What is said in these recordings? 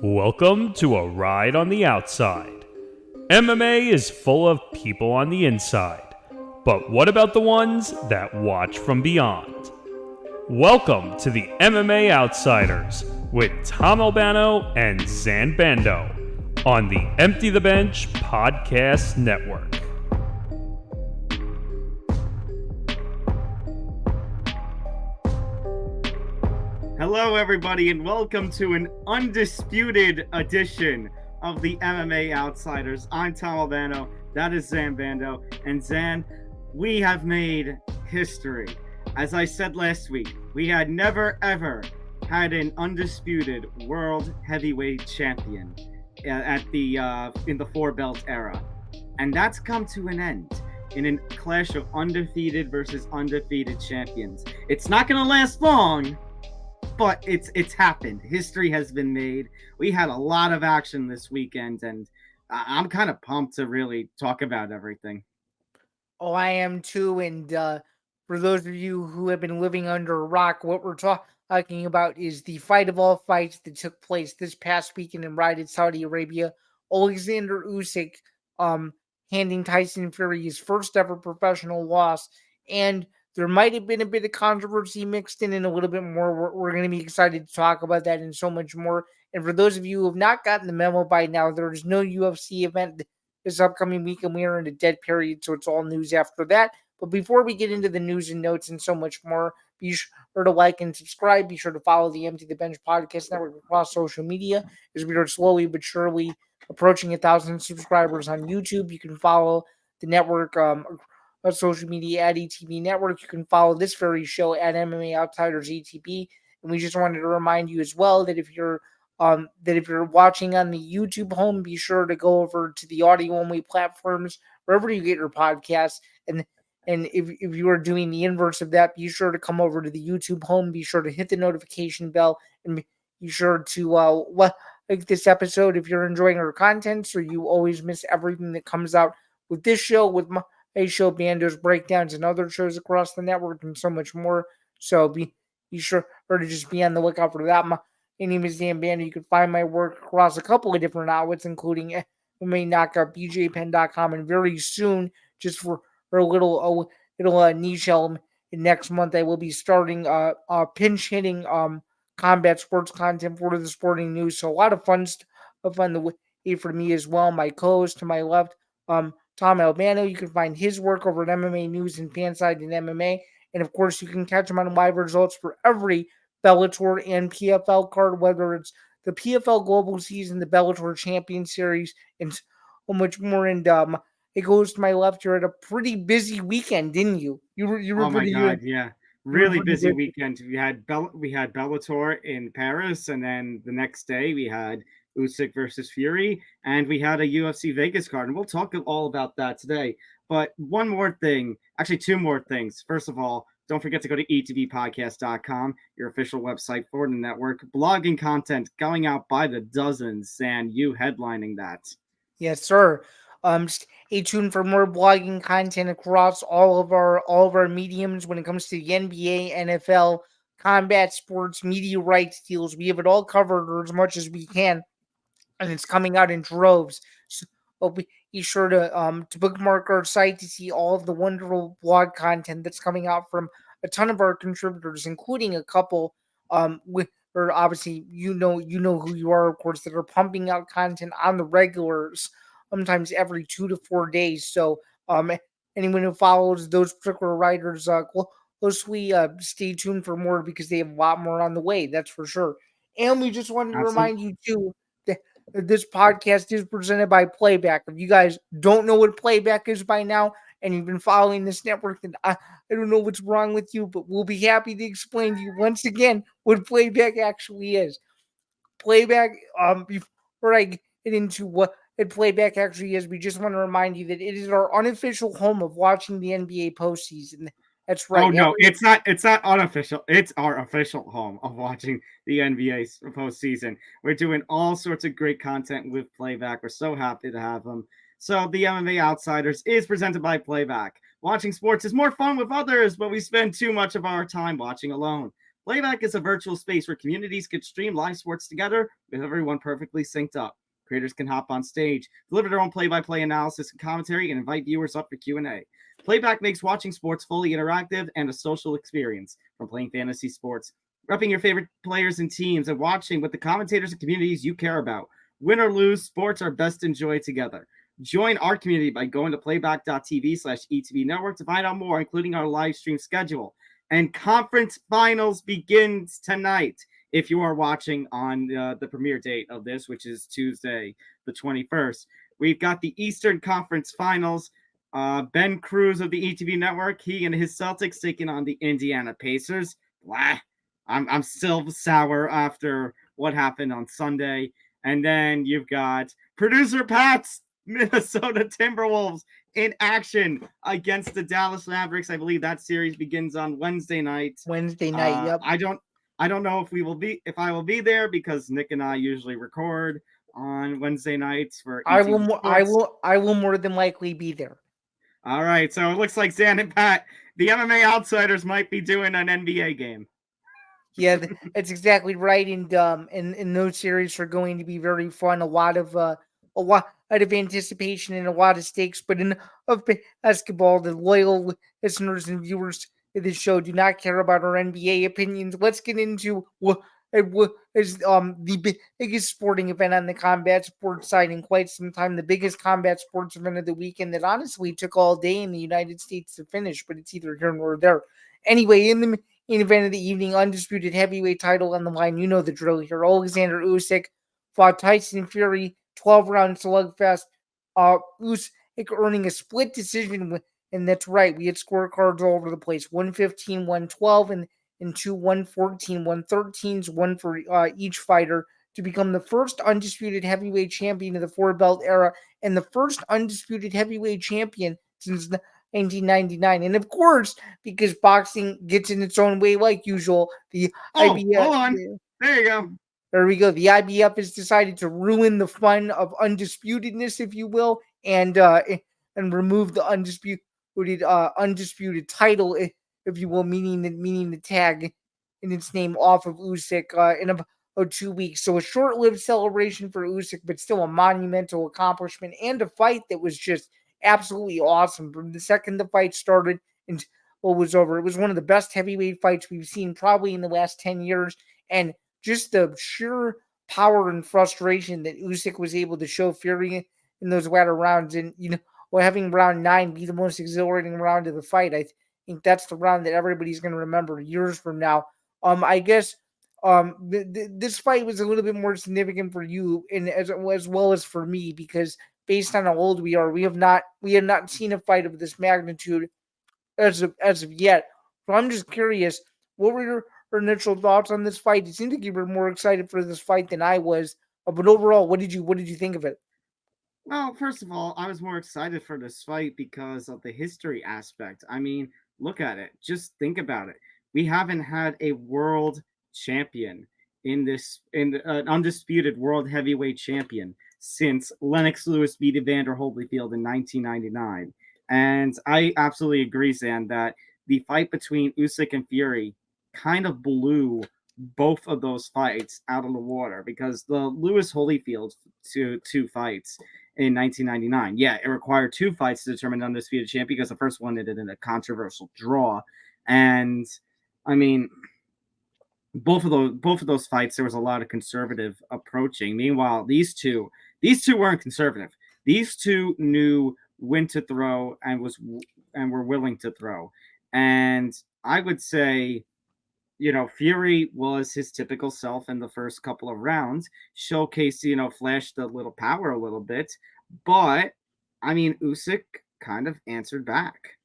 Welcome to a ride on the outside. MMA is full of people on the inside, but what about the ones that watch from beyond? Welcome to the MMA Outsiders with Tom Albano and Zain Bando on the Empty the Bench Podcast Network. Hello, everybody, and welcome to an undisputed edition of the MMA Outsiders. I'm Tom Albano, that is Zain Bando, and Zain, we have made history. As I said last week, we had never, ever had an undisputed world heavyweight champion in the four belt era, and that's come to an end in a clash of undefeated versus undefeated champions. It's not going to last long, but it's happened. History has been made. We had a lot of action this weekend, and I'm kind of pumped to really talk about everything. Oh, I am too. And for those of you who have been living under a rock, what we're talking about is the fight of all fights that took place this past weekend in Riyadh, Saudi Arabia. Oleksandr Usyk handing Tyson Fury his first ever professional loss, and there might have been a bit of controversy mixed in and a little bit more. We're going to be excited to talk about that and so much more. And for those of you who have not gotten the memo by now, there is no UFC event this upcoming week, and we are in a dead period, so it's all news after that. But before we get into the news and notes and so much more, be sure to like and subscribe. Be sure to follow the Empty the Bench Podcast Network across social media, as we are slowly but surely approaching 1,000 subscribers on YouTube. You can follow the network social media at ETB Network. You can follow this very show at MMA Outsiders ETB. And we just wanted to remind you as well that if you're watching on the YouTube home, be sure to go over to the audio only platforms wherever you get your podcasts. And if you are doing the inverse of that, be sure to come over to the YouTube home. Be sure to hit the notification bell and be sure to like this episode if you're enjoying our content, so you always miss everything that comes out with this show, with my show, Bando's breakdowns, and other shows across the network, and so much more. So be sure to just be on the lookout for that. My name is Dan Bando. You can find my work across a couple of different outlets, including MMA Knockout, BJPen.com, and very soon, just for a little niche element, next month I will be starting pinch hitting combat sports content for the sporting news. So a lot of fun stuff on the way for me as well. My co-host to my left, Tom Albano. You can find his work over at MMA News and Fanside and MMA. And of course, you can catch him on live results for every Bellator and PFL card, whether it's the PFL Global Season, the Bellator Champion Series, and so much more. And it goes to my left. You had a pretty busy weekend, didn't you? You were Oh my pretty God, good. yeah. Really busy weekend. We had Bellator in Paris, and then the next day we had Usyk versus Fury, and we had a UFC Vegas card, and we'll talk all about that today. But one more thing, actually two more things. First of all, don't forget to go to etvpodcast.com, your official website for the network. Blogging content going out by the dozens, and you headlining that. Yes, sir. Stay tuned for more blogging content across all of our mediums when it comes to the NBA, NFL, combat sports, media rights deals. We have it all covered, or as much as we can, and it's coming out in droves. So be sure to bookmark our site to see all of the wonderful blog content that's coming out from a ton of our contributors, including a couple or obviously you know who you are, of course, that are pumping out content on the regulars, sometimes every 2 to 4 days. So anyone who follows those particular writers closely, stay tuned for more, because they have a lot more on the way, that's for sure. And we just wanted to remind you too that this podcast is presented by Playback. If you guys don't know what Playback is by now, and you've been following this network, then I don't know what's wrong with you, but we'll be happy to explain to you once again what Playback actually is. Playback, before I get into what Playback actually is, we just want to remind you that it is our unofficial home of watching the NBA postseason. That's right. Oh no, it's not unofficial. It's our official home of watching the NBA postseason. We're doing all sorts of great content with Playback. We're so happy to have them. So the MMA Outsiders is presented by Playback. Watching sports is more fun with others, but we spend too much of our time watching alone. Playback is a virtual space where communities can stream live sports together with everyone perfectly synced up. Creators can hop on stage, deliver their own play-by-play analysis and commentary, and invite viewers up for Q&A. Playback makes watching sports fully interactive and a social experience, from playing fantasy sports, repping your favorite players and teams, and watching with the commentators and communities you care about. Win or lose, sports are best enjoyed together. Join our community by going to playback.tv/ETV network to find out more, including our live stream schedule. And conference finals begins tonight. If you are watching on the premiere date of this, which is Tuesday, the 21st, we've got the Eastern Conference Finals. Ben Cruz of the ETV Network, he and his Celtics taking on the Indiana Pacers. Blah. I'm still sour after what happened on Sunday. And then you've got producer Pat's Minnesota Timberwolves in action against the Dallas Mavericks. I believe that series begins on Wednesday night. Yep. I don't know if I will be there because Nick and I usually record on Wednesday nights for ETV Sports. I will more than likely be there. All right, so it looks like Zain and Pat, the MMA Outsiders, might be doing an NBA game. Yeah, that's exactly right. And those series are going to be very fun. A lot of anticipation and a lot of stakes. But of basketball, the loyal listeners and viewers of this show do not care about our NBA opinions. Let's get into what is the biggest sporting event on the combat sports side in quite some time. The biggest combat sports event of the weekend that honestly took all day in the United States to finish, but it's either here or there. Anyway, in the main event of the evening, undisputed heavyweight title on the line. You know the drill here. Oleksandr Usyk fought Tyson Fury, 12-round slugfest. Usyk earning a split decision, and that's right. We had scorecards all over the place. 115, 112, and two 114, 113s, one for each fighter to become the first undisputed heavyweight champion of the four-belt era and the first undisputed heavyweight champion since 1999. And of course, because boxing gets in its own way like usual, the IBF... Hold on. There you go. There we go. The IBF has decided to ruin the fun of undisputedness, if you will, and remove the undisputed title, if you will, meaning the tag in its name off of Usyk in about 2 weeks. So a short-lived celebration for Usyk, but still a monumental accomplishment and a fight that was just absolutely awesome. From the second the fight started and was over, it was one of the best heavyweight fights we've seen probably in the last 10 years. And just the sheer power and frustration that Usyk was able to show Fury in those latter rounds. And, having round 9 be the most exhilarating round of the fight, I think that's the round that everybody's going to remember years from now. I guess this fight was a little bit more significant for you and as well as for me, because based on how old we are, we have not seen a fight of this magnitude as of yet. So I'm just curious, what were your initial thoughts on this fight? It seemed like you were more excited for this fight than I was. But overall, what did you think of it? Well, first of all, I was more excited for this fight because of the history aspect. I mean, look at it. Just think about it. We haven't had a world champion in an undisputed world heavyweight champion since Lennox Lewis beat Evander Holyfield in 1999. And I absolutely agree, Zan, that the fight between Usyk and Fury kind of blew both of those fights out of the water, because the Lewis Holyfield two fights in 1999, yeah, it required 2 fights to determine the undisputed champion, because the first one ended in a controversial draw. And I mean, both of those fights, there was a lot of conservative approaching. Meanwhile, these two weren't conservative. These two knew when to throw and were willing to throw. And I would say, Fury was his typical self in the first couple of rounds, showcased, flashed a little power a little bit. But, I mean, Usyk kind of answered back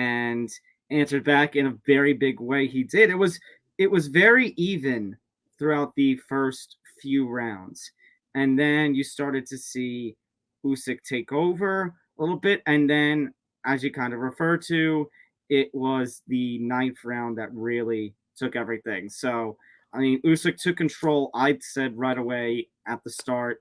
in a very big way. He did. It was very even throughout the first few rounds. And then you started to see Usyk take over a little bit. And then, as you kind of refer to, it was the 9th round that really took everything. So, I mean, Usyk took control. I said right away at the start,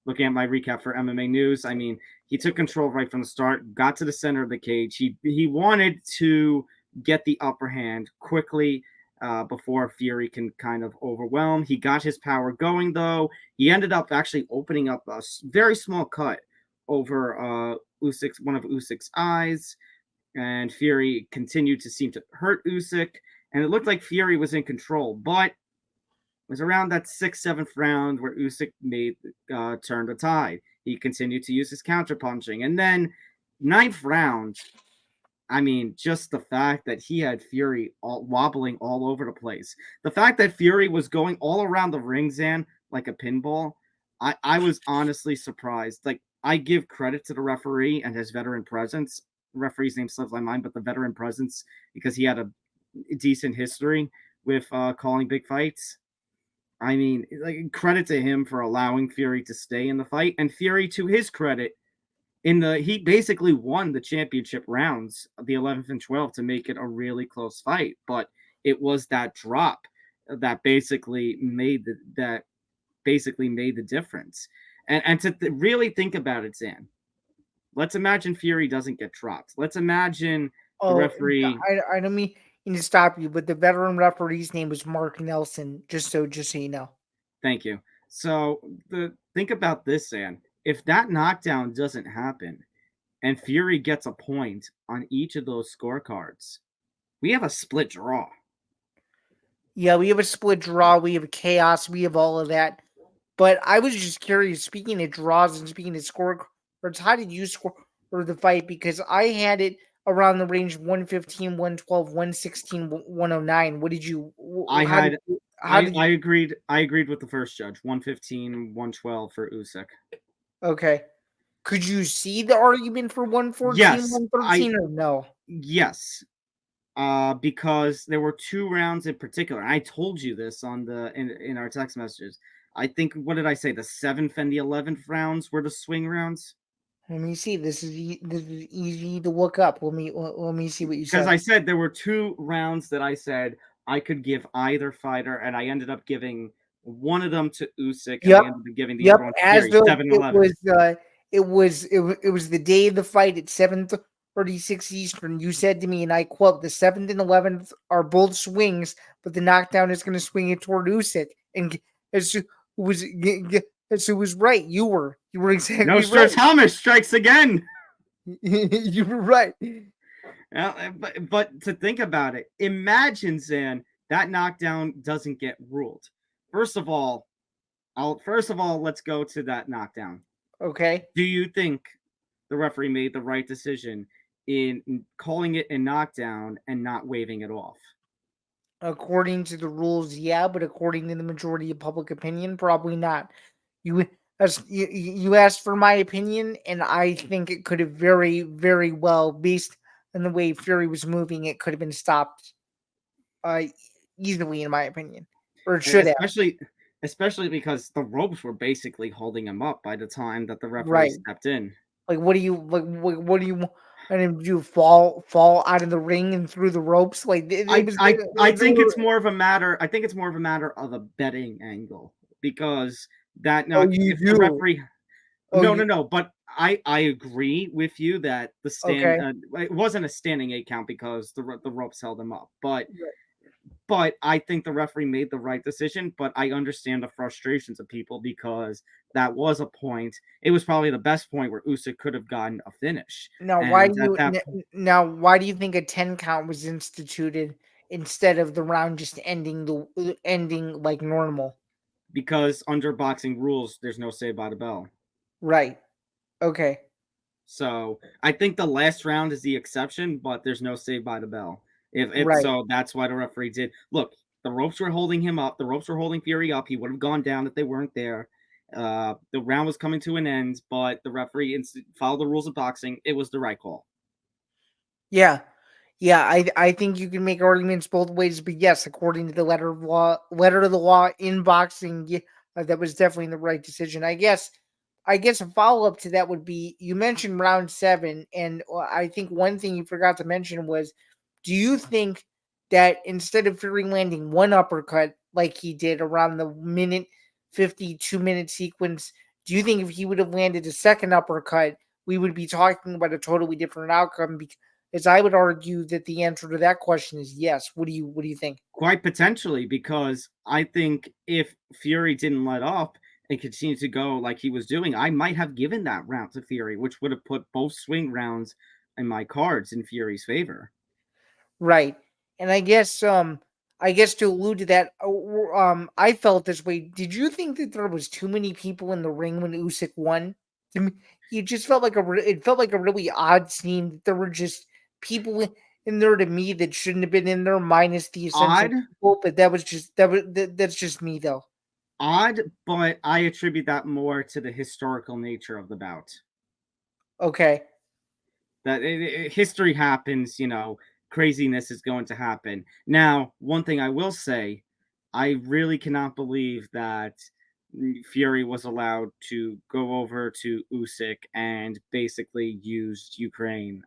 looking at my recap for MMA News, I mean, he took control right from the start, got to the center of the cage. He wanted to get the upper hand quickly, before Fury can kind of overwhelm. He got his power going, though. He ended up actually opening up a very small cut over one of Usyk's eyes, and Fury continued to seem to hurt Usyk, and it looked like Fury was in control, but it was around that 6th, 7th round where Usyk turned the tide. He continued to use his counterpunching, and then 9th round, I mean, just the fact that he had Fury wobbling all over the place. The fact that Fury was going all around the ring, Zan, like a pinball, I was honestly surprised. Like, I give credit to the referee and his veteran presence. The referee's name slips my mind, but the veteran presence, because he had a decent history with calling big fights. I mean, like, credit to him for allowing Fury to stay in the fight. And Fury, to his credit, he basically won the championship rounds, the 11th and 12th, to make it a really close fight. But it was that drop that basically made the difference. And to really think about it, Zan, let's imagine Fury doesn't get dropped. Let's imagine the referee. I don't mean to stop you, but the veteran referee's name was Mark Nelson. Just so you know. Thank you. So think about this, Zan. If that knockdown doesn't happen and Fury gets a point on each of those scorecards, we have a split draw. Yeah, we have a split draw. We have chaos. We have all of that. But I was just curious, speaking of draws and speaking of scorecards, how did you score for the fight? Because I had it around the range 115, 112, 116, 109. What did you? I agreed with the first judge. 115, 112 for Usyk. Okay. Could you see the argument for 114, yes, 113 or no? Yes. Because there were 2 rounds in particular. I told you this in our text messages. I think, what did I say? The 7th and the 11th rounds were the swing rounds. Let me see. This is easy to look up. Let me see what you said. Because I said there were 2 rounds that I said I could give either fighter, and I ended up giving one of them to Usyk, and I ended up giving the other one to Fury. 7-11. It was the day of the fight at 7:36 Eastern. You said to me, and I quote, "The 7th and 11th are both swings, but the knockdown is going to swing it toward Usyk." And it was right. You were exactly right. Nostradamus strikes again. You were right. But to think about it, imagine, Zan, that knockdown doesn't get ruled. First of all, let's go to that knockdown. Okay. Do you think the referee made the right decision in calling it a knockdown and not waving it off? According to the rules, yeah, but according to the majority of public opinion, probably not. You asked for my opinion, and I think it could have very, very well, based on the way Fury was moving, it could have been stopped easily, in my opinion. Or it should have. Especially because the ropes were basically holding him up by the time that the referee stepped in. Like, what do you and you fall out of the ring and through the ropes? Like, I think it's more of a matter. I think it's more of a matter of a betting angle, because that the referee. No. But I agree with you that the it wasn't a standing 8 count because the ropes held him up, but I think the referee made the right decision. But I understand the frustrations of people, because that was a point. It was probably the best point where Usyk could have gotten a finish. Now, why do you think a 10 count was instituted instead of the round just ending like normal? Because under boxing rules, there's no say by the bell. Right. Okay. So I think the last round is the exception, but there's no say by the bell. So that's why the referee did. Look, the ropes were holding him up. The ropes were holding Fury up. He would have gone down if they weren't there. The round was coming to an end, but the referee followed the rules of boxing. It was the right call. Yeah. I think you can make arguments both ways, but yes, according to the letter of the law in boxing, that was definitely the right decision. I guess a follow-up to that would be, you mentioned round 7, and I think one thing you forgot to mention was, do you think that instead of Fury landing one uppercut like he did around the 52-minute sequence, do you think if he would have landed a second uppercut, we would be talking about a totally different outcome? As I would argue that the answer to that question is yes. What do you think? Quite potentially, because I think if Fury didn't let up and continue to go like he was doing, I might have given that round to Fury, which would have put both swing rounds in my cards in Fury's favor. Right. And I guess to allude to that, I felt this way. Did you think that there was too many people in the ring when Usyk won? To me, it just felt like it felt like a really odd scene. That there were just people in there to me that shouldn't have been in there, minus the essential Odd, people. But that's just me though. odd, but I attribute that more to the historical nature of the bout. Okay. That history happens, craziness is going to happen. Now, one thing I will say, I really cannot believe that Fury was allowed to go over to Usyk and basically used Ukraine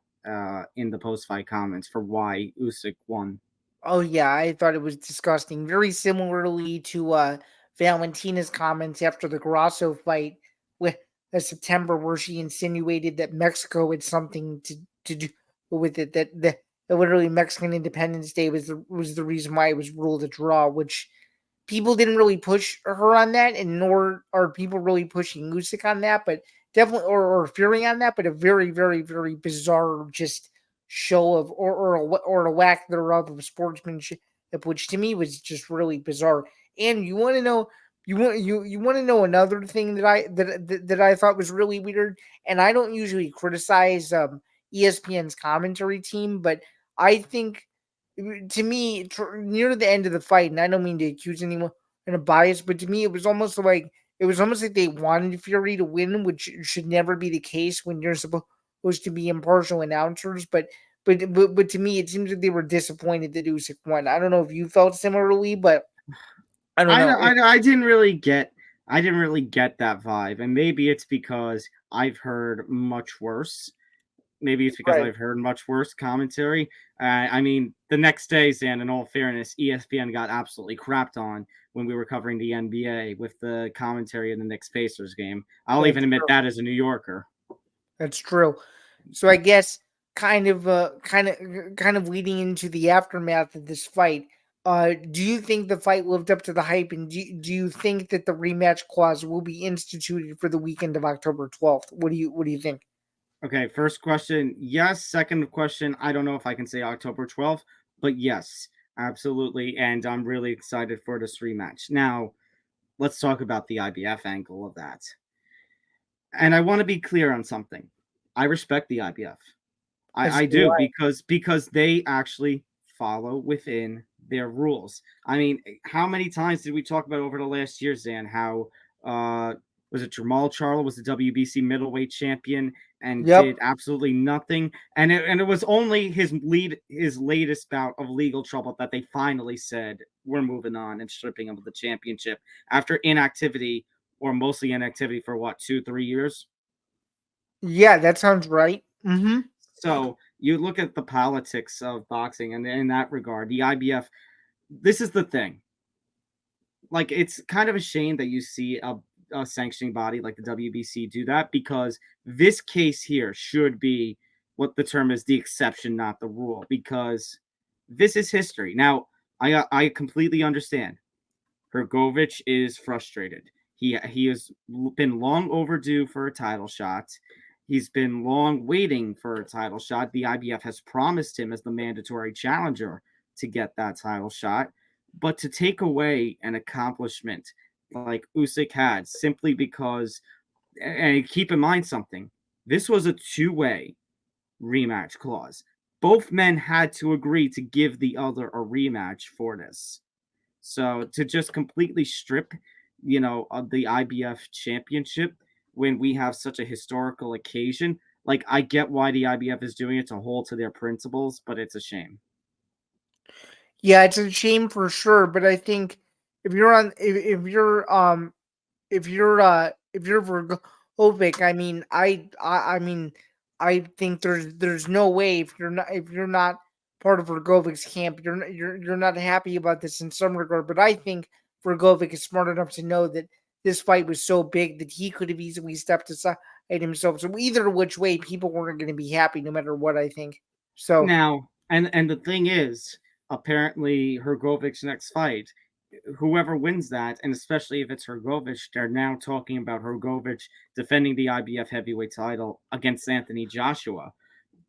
in the post-fight comments for why Usyk won. Oh yeah, I thought it was disgusting. Very similarly to Valentina's comments after the Grasso fight with September, where she insinuated that Mexico had something to do with it. That literally Mexican Independence Day was the reason why it was ruled a draw, which people didn't really push her on that, and nor are people really pushing Usyk on that, but definitely or Fury on that. But a very, very, very bizarre just show of or a lack thereof of sportsmanship, which to me was just really bizarre. And you want to know. You want to know another thing that I thought was really weird, and I don't usually criticize ESPN's commentary team, but I think to me, near the end of the fight, and I don't mean to accuse anyone in a bias, but to me, it was almost like they wanted Fury to win, which should never be the case when you're supposed to be impartial announcers. But to me, it seems that they were disappointed that Usyk won. I don't know if you felt similarly, but I don't know. I didn't really get that vibe, and maybe it's because I've heard much worse. Maybe it's because Right. I've heard much worse commentary. I mean, the next day, Zan, in all fairness, ESPN got absolutely crapped on when we were covering the NBA with the commentary in the Knicks Pacers game. I'll That's even admit true. that as a New Yorker. That's true. So I guess kind of leading into the aftermath of this fight. Do you think the fight lived up to the hype, and do you think that the rematch clause will be instituted for the weekend of October 12th? What do you think? Okay, first question, yes. Second question, I don't know if I can say October 12th, but yes, absolutely. And I'm really excited for this rematch. Now, let's talk about the IBF angle of that. And I want to be clear on something. I respect the IBF. As I do do I. because they actually follow within their rules. I mean, how many times did we talk about over the last year, Zan? How uh, was it Jamal Charlo was the WBC middleweight champion and Yep. did absolutely nothing, and it was only his latest bout of legal trouble that they finally said we're moving on and stripping him of the championship after inactivity or mostly inactivity for what 2-3 years. Yeah, that sounds right. Mm-hmm. So you look at the politics of boxing, and in that regard, the IBF. This is the thing. Like, it's kind of a shame that you see a sanctioning body like the WBC do that, because this case here should be what the term is, the exception, not the rule, because this is history. Now, I completely understand. Hrgovic is frustrated. He has been long overdue for a title shot. He's been long waiting for a title shot. The IBF has promised him as the mandatory challenger to get that title shot. But to take away an accomplishment like Usyk had simply because, and keep in mind something, this was a two-way rematch clause. Both men had to agree to give the other a rematch for this. So to just completely strip, of the IBF championship when we have such a historical occasion, like, I get why the IBF is doing it to hold to their principles, but it's a shame. Yeah, it's a shame for sure, but I think if you're on if you're Verhoeven, I mean I think there's no way if you're not part of Verhoeven's camp, you're not happy about this in some regard. But I think Verhoeven is smart enough to know that this fight was so big that he could have easily stepped aside himself. So either which way, people weren't going to be happy, no matter what. I think. So now, and the thing is, apparently Hrgovic's next fight, whoever wins that, and especially if it's Hrgovic, they're now talking about Hrgovic defending the IBF heavyweight title against Anthony Joshua.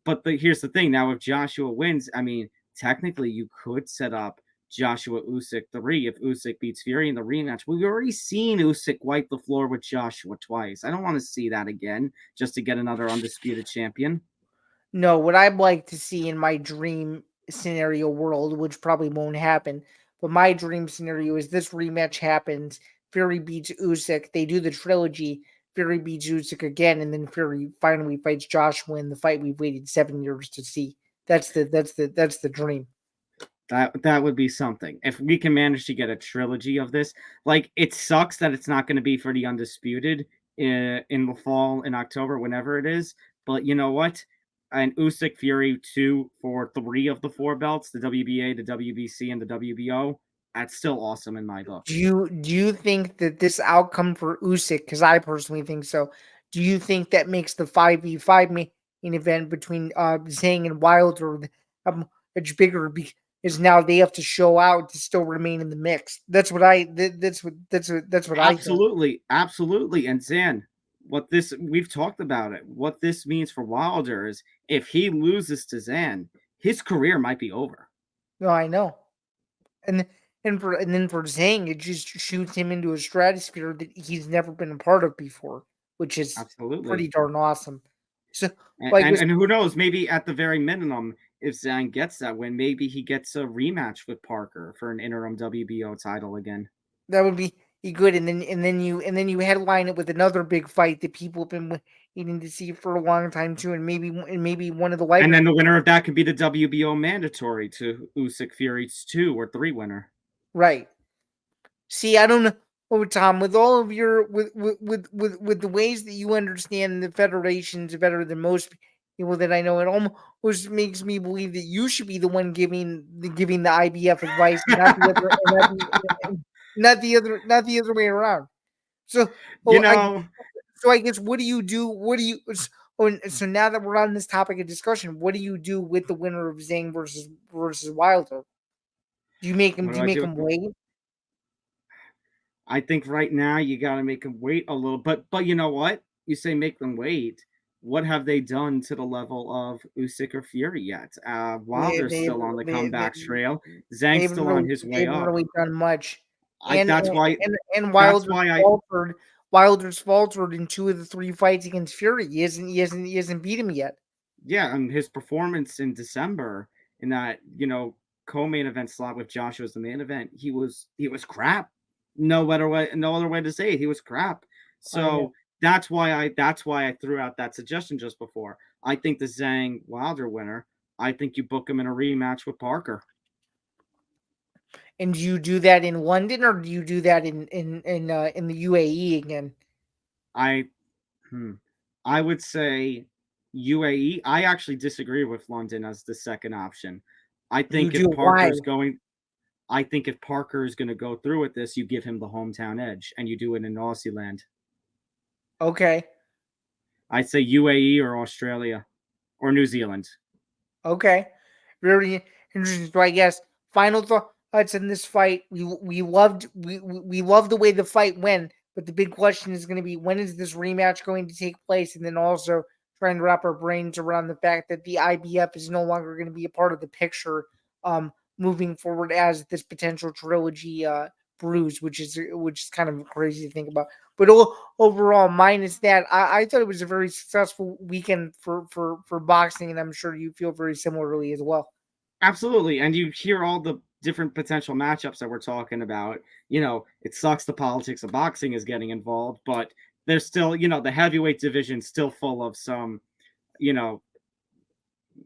But here's the thing: now, if Joshua wins, I mean, technically, you could set up Joshua Usyk 3 if Usyk beats Fury in the rematch. We've already seen Usyk wipe the floor with Joshua twice. I don't want to see that again just to get another undisputed champion. no, what I'd like to see in my dream scenario world, which probably won't happen, but my dream scenario is this rematch happens. Fury beats Usyk. They do the trilogy. Fury beats Usyk again, and then Fury finally fights Joshua in the fight we've waited 7 years to see. That's the dream. That would be something. If we can manage to get a trilogy of this, like, it sucks that it's not going to be for the undisputed in the fall, in October, whenever it is. But you know what? And Usyk Fury 2 for 3 of the 4 belts, the WBA, the WBC, and the WBO. That's still awesome in my book. Do you think that this outcome for Usyk, because I personally think so, do you think that makes the 5v5 main event between Zayn and Wilder much bigger because now they have to show out to still remain in the mix? That's what I that's what I think. Absolutely. And Zan, we've talked about it. What this means for Wilder is if he loses to Zan, his career might be over. No, I know. And then for Zayn, it just shoots him into a stratosphere that he's never been a part of before, which is pretty darn awesome. So, and who knows? Maybe at the very minimum, if Zayn gets that win, maybe he gets a rematch with Parker for an interim WBO title again. That would be good, and then you headline it with another big fight that people have been waiting to see for a long time too, and maybe one of the lighter. And then the winner of that could be the WBO mandatory to Usyk Fury's 2 or 3 winner. Right. See, I don't know, Tom. With all of your with the ways that you understand the federations better than most people that I know, it almost makes me believe that you should be the one giving the IBF advice, not the other way around. So so I guess what do you do? So now that we're on this topic of discussion, what do you do with the winner of Zayn versus Wilder? Do you make him wait? I think right now you got to make him wait a little, but you know what? You say make them wait. What have they done to the level of Usyk or Fury yet? Wilder's still on the comeback trail. Zayn's still on his way up. They haven't really done much. That's why Wilder's faltered in 2 of the 3 fights against Fury. He hasn't beat him yet. Yeah, and his performance in December in that co-main event slot with Joshua as the main event, he was crap. No other way to say it. He was crap. So that's why I threw out that suggestion just before. I think the Zayn Wilder winner, I think you book him in a rematch with Parker. And do you do that in London or do you do that in the UAE again? I would say UAE. I actually disagree with London as the second option. I think if Parker's going to go through with this, you give him the hometown edge and you do it in Aussie land. Okay. I'd say UAE or Australia or New Zealand. Okay. Very interesting. So I guess final thoughts in this fight. We loved the way the fight went, but the big question is going to be, when is this rematch going to take place? And then also trying to wrap our brains around the fact that the IBF is no longer going to be a part of the picture moving forward as this potential trilogy brews, which is kind of crazy to think about. But overall, minus that, I thought it was a very successful weekend for boxing, and I'm sure you feel very similarly as well. Absolutely, and you hear all the different potential matchups that we're talking about. It sucks the politics of boxing is getting involved, but there's still, the heavyweight division still full of some,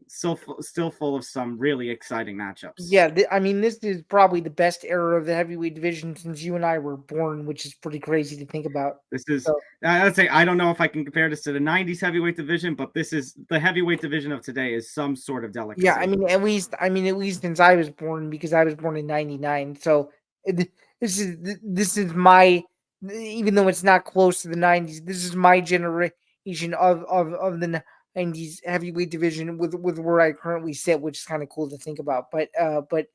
still full of some really exciting matchups. Yeah, I mean, this is probably the best era of the heavyweight division since you and I were born, which is pretty crazy to think about. This is, I'd say, I don't know if I can compare this to the 90s heavyweight division, but this is the heavyweight division of today is some sort of delicacy. Yeah, at least since I was born, because I was born in 99. So this is my, even though it's not close to the 90s, this is my generation of the 90s heavyweight division with where I currently sit, which is kind of cool to think about. But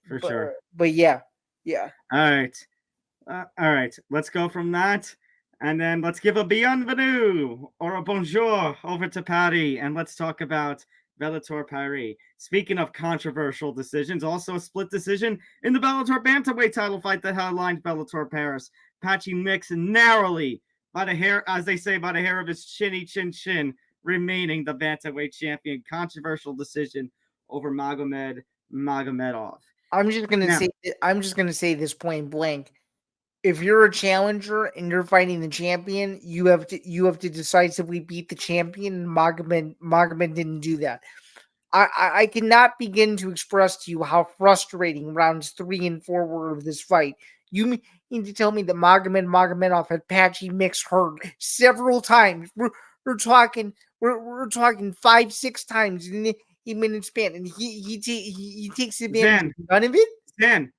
For sure. yeah. All right. All right. Let's go from that. And then let's give a bienvenue or a bonjour over to Patty. And let's talk about Bellator Paris. Speaking of controversial decisions, also a split decision in the Bellator Bantamweight title fight that headlined Bellator Paris. Patchy Mix narrowly, by the hair, as they say, by the hair of his chinny chin, remaining the Bantamweight champion. Controversial decision over Magomedov. I'm just gonna say this point blank. If you're a challenger and you're fighting the champion, you have to decisively beat the champion. Magomed didn't do that. I cannot begin to express to you how frustrating rounds 3 and 4 were of this fight. You mean to tell me that Magomedov had Patchy Mix hurt several times? We're talking 5-6 times in a minute span, and he takes advantage of none of it. Stan,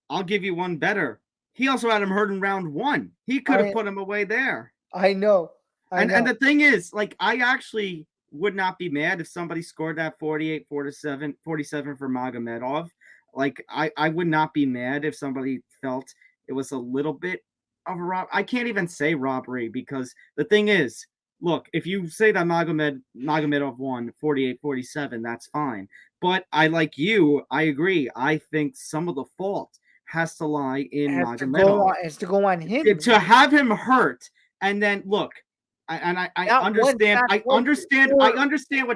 I'll give you one better. He also had him hurt in round 1. He could have put him away there. I know. And the thing is, like, I actually would not be mad if somebody scored that 47 for Magomedov. Like, I would not be mad if somebody felt it was a little bit of a rob. I can't even say robbery, because the thing is, look, if you say that Magomedov won 48-47, that's fine. But I agree. I think some of the fault has to lie in Magomedov. Has to go on him. To have him hurt, and then look, I understand what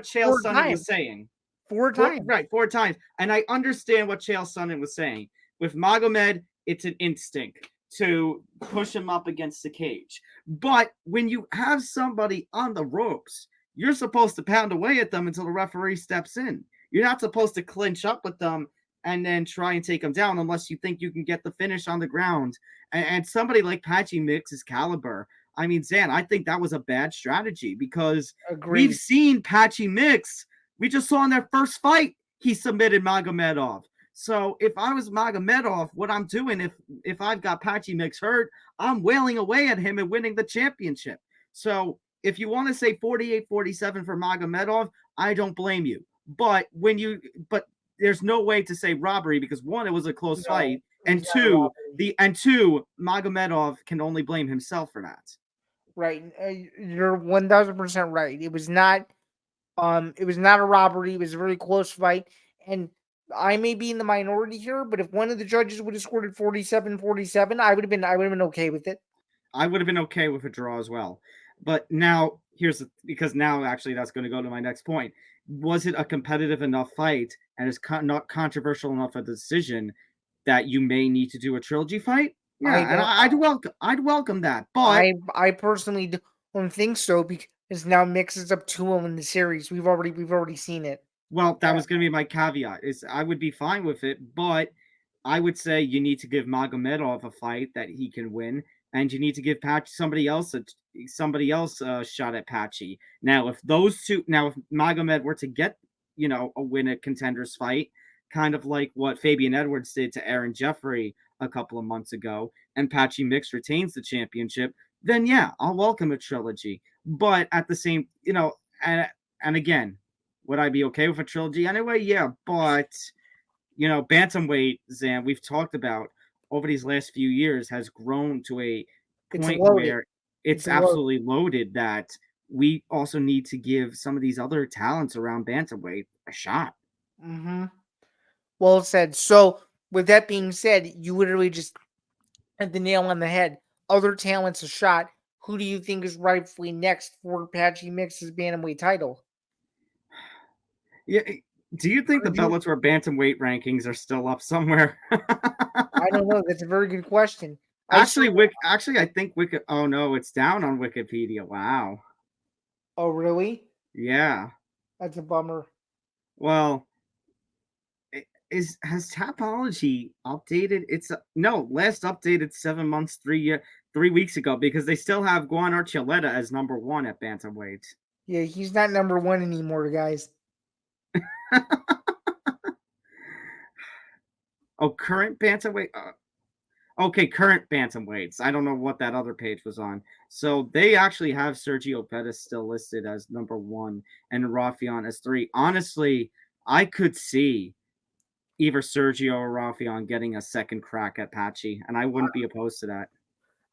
Chael Sonnen was saying. 4 times. Right, 4 times. And I understand what Chael Sonnen was saying. With Magomed, it's an instinct to push him up against the cage. But when you have somebody on the ropes, you're supposed to pound away at them until the referee steps in. You're not supposed to clinch up with them and then try and take them down unless you think you can get the finish on the ground. And somebody like Patchy Mix's caliber, I mean, Zan, I think that was a bad strategy, because we've seen Patchy Mix. We just saw in their first fight, he submitted Magomedov. So if I was Magomedov, what I'm doing, if I've got Patchy Mix hurt, I'm wailing away at him and winning the championship. So if you want to say 48-47 for Magomedov, I don't blame you. But there's no way to say robbery, because 1, it was a close fight, and 2, Magomedov can only blame himself for that. Right, you're 1000% right. It was not a robbery. It was a very close fight, and I may be in the minority here, but if one of the judges would have scored it 47-47, I would have been okay with it. I would have been okay with a draw as well. But now because now actually that's going to go to my next point. Was it a competitive enough fight, and is not controversial enough a decision that you may need to do a trilogy fight? Yeah, I'd welcome that. But I personally don't think so, because now mixes up 2 in the series. We've already seen it. Well, that was going to be my caveat. Is I would be fine with it, but I would say you need to give Magomedov a fight that he can win, and you need to give somebody else a shot at Patchy. Now, if Magomed were to get, a win at contenders fight, kind of like what Fabian Edwards did to Aaron Jeffrey a couple of months ago, and Patchy Mix retains the championship, then yeah, I'll welcome a trilogy. But at the same, and again, would I be okay with a trilogy anyway? Yeah, but bantamweight, Zan, we've talked about over these last few years, has grown to a point where it's absolutely loaded, that we also need to give some of these other talents around bantamweight a shot. Mm-hmm. Well said. So, with that being said, you literally just hit the nail on the head. Other talents a shot. Who do you think is rightfully next for Patchy Mix's bantamweight title? Yeah. Do you think the Bellator bantamweight rankings are still up somewhere? I don't know. That's a very good question. I think Wiki. Oh no, it's down on Wikipedia. Wow. Oh really? Yeah. That's a bummer. Well, has Tapology updated? Last updated 7 months, 3 weeks ago, because they still have Guan Archuleta as number 1 at bantamweight. Yeah, he's not number 1 anymore, guys. Oh, current bantamweight. Okay, current bantamweights. I don't know what that other page was on. So they actually have Sergio Pettis still listed as number 1 and Rafion as 3. Honestly, I could see either Sergio or Rafion getting a second crack at Patchy, and I wouldn't be opposed to that.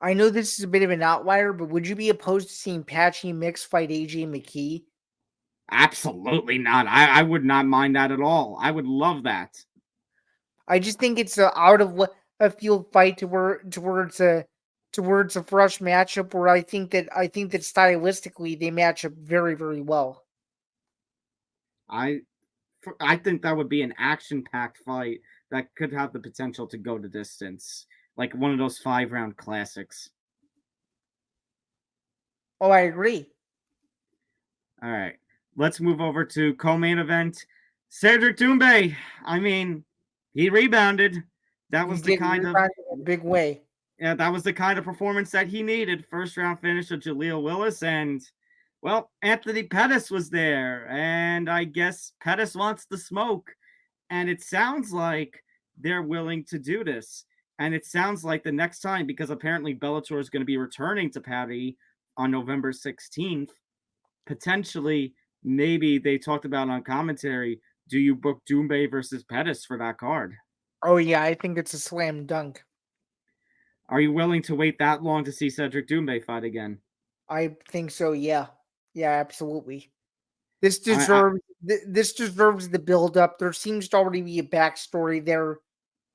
I know this is a bit of an outlier, but would you be opposed to seeing Patchy Mix fight AJ McKee? Absolutely not. I would not mind that at all. I would love that. I just think it's a out of a field fight to where it's a fresh matchup where I think that stylistically they match up very, very well. I think that would be an action-packed fight that could have the potential to go the distance, like one of those 5-round classics. Oh, I agree. All right, let's move over to co-main event. Cedric Doumbé. I mean, he rebounded. That was the kind of big way. Yeah, that was the kind of performance that he needed. First round finish of Jaleel Willis, and well, Anthony Pettis was there, and I guess Pettis wants the smoke, and it sounds like they're willing to do this. And it sounds like the next time, because apparently Bellator is going to be returning to Paris on November 16th, potentially, maybe they talked about on commentary, do you book Doumbé versus Pettis for that card? Oh, yeah, I think it's a slam dunk. Are you willing to wait that long to see Cedric Doumbé fight again? I think so, yeah. Yeah, absolutely. This deserves the build up. There seems to already be a backstory there.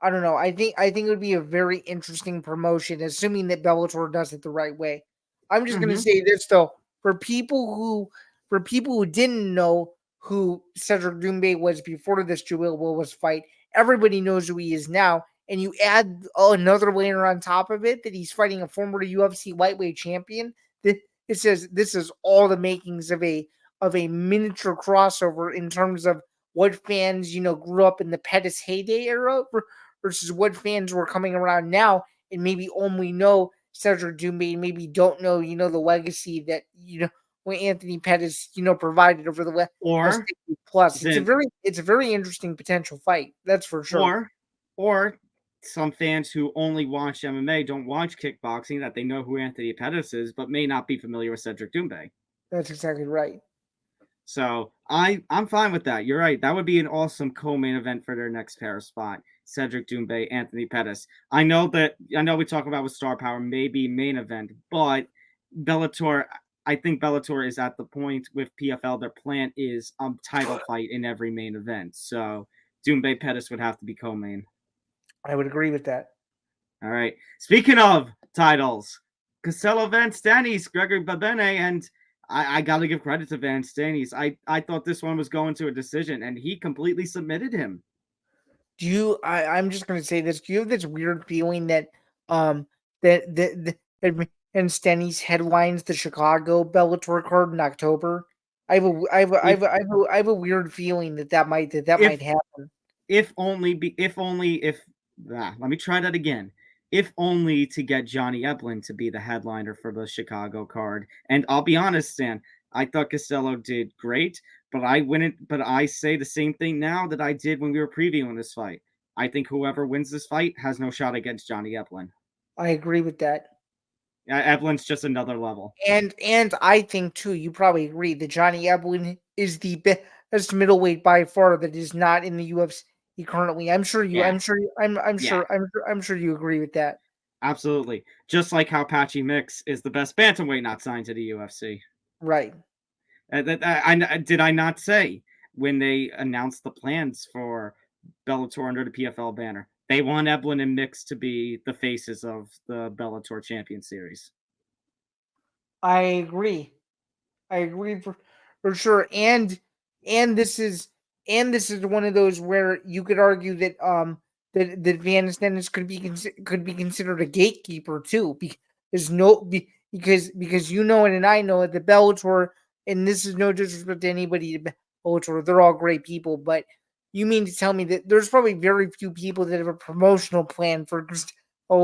I don't know. I think it would be a very interesting promotion, assuming that Bellator does it the right way. I'm just gonna say this though, for people who didn't know who Cedric Doumbé was before this Jaleel Willis fight, everybody knows who he is now. And you add another layer on top of it that he's fighting a former UFC lightweight champion. It says this is all the makings of a miniature crossover in terms of what fans grew up in the Pettis heyday era versus what fans were coming around now and maybe only know Cedric Doumbé and maybe don't know the legacy that what Anthony Pettis provided over the last plus. It's a very interesting potential fight. That's for sure. Or some fans who only watch MMA don't watch kickboxing, that they know who Anthony Pettis is, but may not be familiar with Cedric Doumbé. That's exactly right. So I'm fine with that. You're right. That would be an awesome co-main event for their next Paris spot. Cedric Doumbé, Anthony Pettis. I know we talk about with Star Power, maybe main event, but Bellator, I think Bellator is at the point with PFL, their plan is a title fight in every main event. So Doumbé Pettis would have to be co-main. I would agree with that. All right. Speaking of titles, Casella Van Stanis, Gregory Babene, and I got to give credit to Van Stanis. I thought this one was going to a decision, and he completely submitted him. I'm just going to say this. Do you have this weird feeling that that Van Stanis headlines the Chicago Bellator card in October? I have a weird feeling that might happen. Let me try that again. If only to get Johnny Eblin to be the headliner for the Chicago card. And I'll be honest, Stan, I thought Costello did great, but I say the same thing now that I did when we were previewing this fight. I think whoever wins this fight has no shot against Johnny Eblin. I agree with that. Eblin's just another level. And I think too, you probably agree that Johnny Eblin is the best middleweight by far that is not in the UFC currently. I'm sure you agree with that. Absolutely. Just like how Patchy Mix is the best bantamweight not signed to the UFC. Right. Did I not say when they announced the plans for Bellator under the PFL banner, they want Eblin and Mix to be the faces of the Bellator Champion Series? I agree for sure. And this is one of those where you could argue that that Van Stennis could be considered a gatekeeper too, because you know it and I know it, the Bellator, and this is no disrespect to anybody, Bellator, they're all great people, but you mean to tell me that there's probably very few people that have a promotional plan for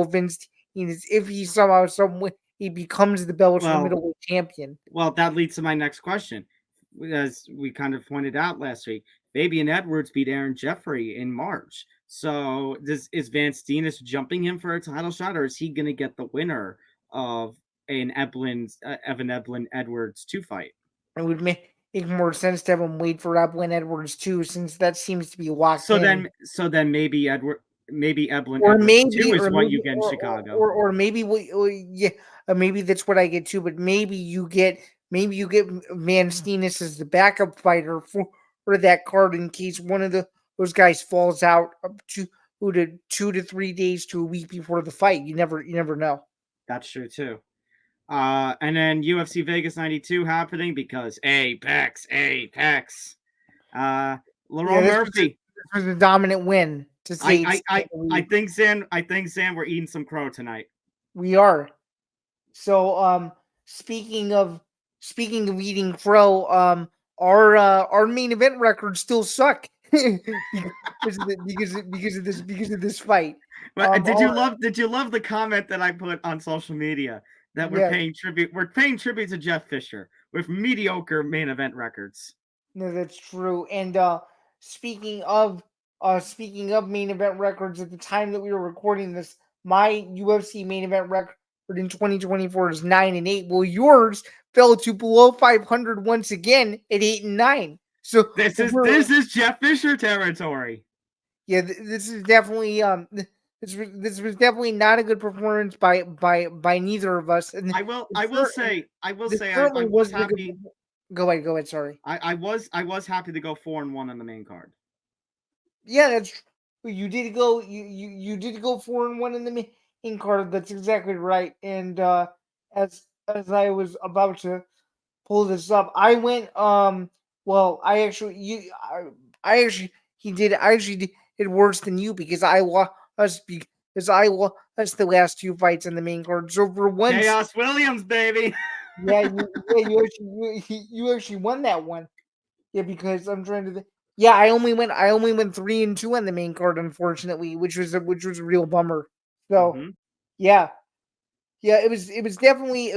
Vince if he somehow he becomes the Bellator middleweight champion? Well, that leads to my next question. As we kind of pointed out last week, Fabian Edwards beat Aaron Jeffrey in March. So is Van Steenis jumping him for a title shot, or is he going to get the winner of an Evan Evelyn Edwards 2 fight? It would make more sense to have him wait for Evelyn Edwards too, since that seems to be locked in. So then maybe Evelyn Or Edwards 2 maybe, is or what maybe, you get in Chicago. or maybe maybe that's what I get too. But maybe you get Van Steenis as the backup fighter for that card in case one of those guys falls out up to 2 to 3 days to a week before the fight. You never know. That's true too. And then UFC Vegas 92 happening because Apex. Lerone Murphy. This was a dominant win. To say I think Zan, we're eating some crow tonight. We are. So speaking of eating crow, our main event records still suck because of this fight. Did you love the comment that I put on social media that we're paying tribute to Jeff Fisher with mediocre main event records? No, that's true. And speaking of main event records, at the time that we were recording this, my UFC main event record in 2024 is 9-8. Well, yours fell to below 500 once again at 8-9. So this is Jeff Fisher territory. Yeah, this is definitely this was definitely not a good performance by neither of us. And I will say I was happy. Go ahead. Sorry. I was happy to go 4-1 on the main card. Yeah, that's true. You did go 4-1 in the main card. That's exactly right. And as I was about to pull this up, I went I actually did worse than you because I lost the last 2 fights in the main card. So for once, Chaos Williams, baby. You actually won that one. Yeah, because I'm trying to. Yeah, I only went 3-2 on the main card, unfortunately, which was a real bummer. So, yeah, it was definitely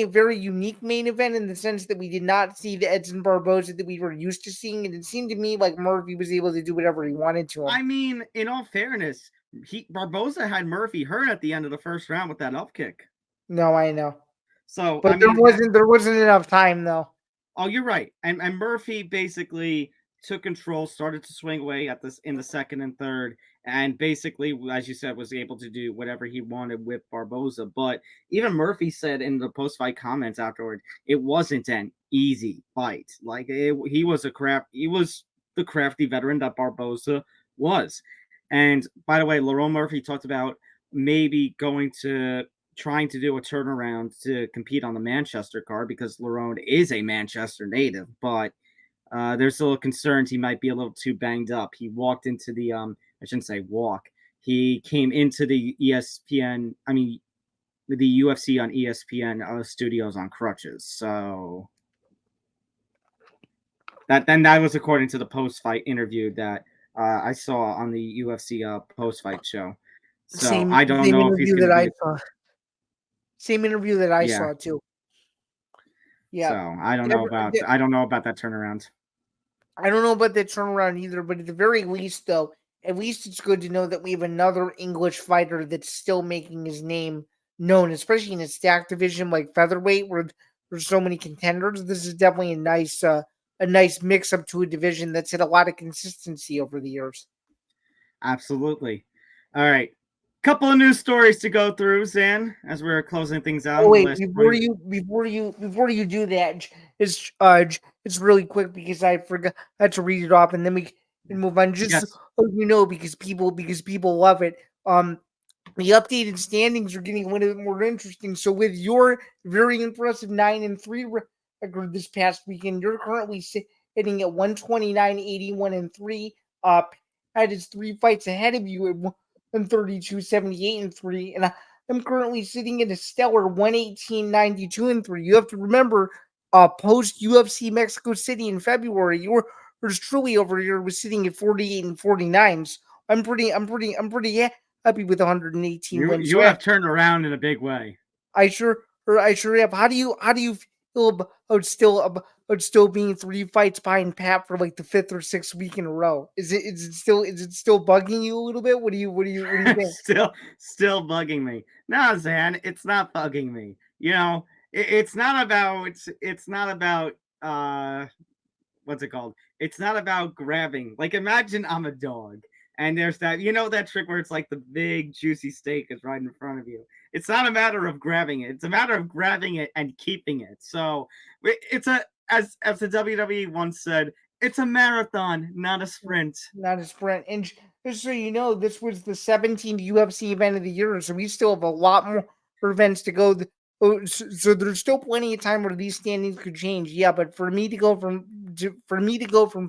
a very unique main event in the sense that we did not see the Edson Barboza that we were used to seeing, and it seemed to me like Murphy was able to do whatever he wanted to him. I mean, in all fairness, Barboza had Murphy hurt at the end of the first round with that up kick. No, I know. So, but there wasn't enough time though. Oh, you're right. And Murphy basically took control, started to swing away in the second and third, and basically, as you said, was able to do whatever he wanted with Barboza. But even Murphy said in the post-fight comments afterward, it wasn't an easy fight. Like he was the crafty veteran that Barboza was. And by the way, Lerone Murphy talked about maybe trying to do a turnaround to compete on the Manchester card because Lerone is a Manchester native, but there's still concerns he might be a little too banged up. He walked into the I shouldn't say walk. He came into the the UFC on ESPN studios on crutches. So that was according to the post-fight interview that I saw on the UFC post-fight show. So I don't know if he's going to be. Same interview that I saw too. Yeah. So I don't know about that turnaround. I don't know about that turnaround either, but at the very least, though, at least it's good to know that we have another English fighter that's still making his name known, especially in a stacked division like featherweight, where there's so many contenders. This is definitely a nice mix up to a division that's had a lot of consistency over the years. Absolutely. All right. Couple of news stories to go through, Zan, as we're closing things out. Oh, wait, before you do that, it's really quick because I forgot to read it off, and then we can move on. Just so you know, because people love it. The updated standings are getting a little bit more interesting. So with your very impressive 9-3 record this past weekend, you're currently sitting at 129, 81-3. Had his 3 fights ahead of you at 132, 78-3, and I'm currently sitting at a stellar 118, 92-3. You have to remember, post UFC Mexico City in February, yours truly over here was sitting at 48-49. So I'm pretty happy with 118 wins. You have turned around in a big way. I sure have. How do you still being 3 fights behind Pat for like the 5th or 6th week in a row. Is it still bugging you a little bit? What do you think? still bugging me. No, Zan, it's not bugging me. You know, it's not about what's it called? It's not about grabbing. Like, imagine I'm a dog and there's that, that trick where it's like the big juicy steak is right in front of you. It's not a matter of grabbing it. It's a matter of grabbing it and keeping it. So it's as the WWE once said, it's a marathon, not a sprint. Not a sprint. And just so you know, this was the 17th UFC event of the year, so we still have a lot more events to go. So there's still plenty of time where these standings could change. Yeah, but for me to go from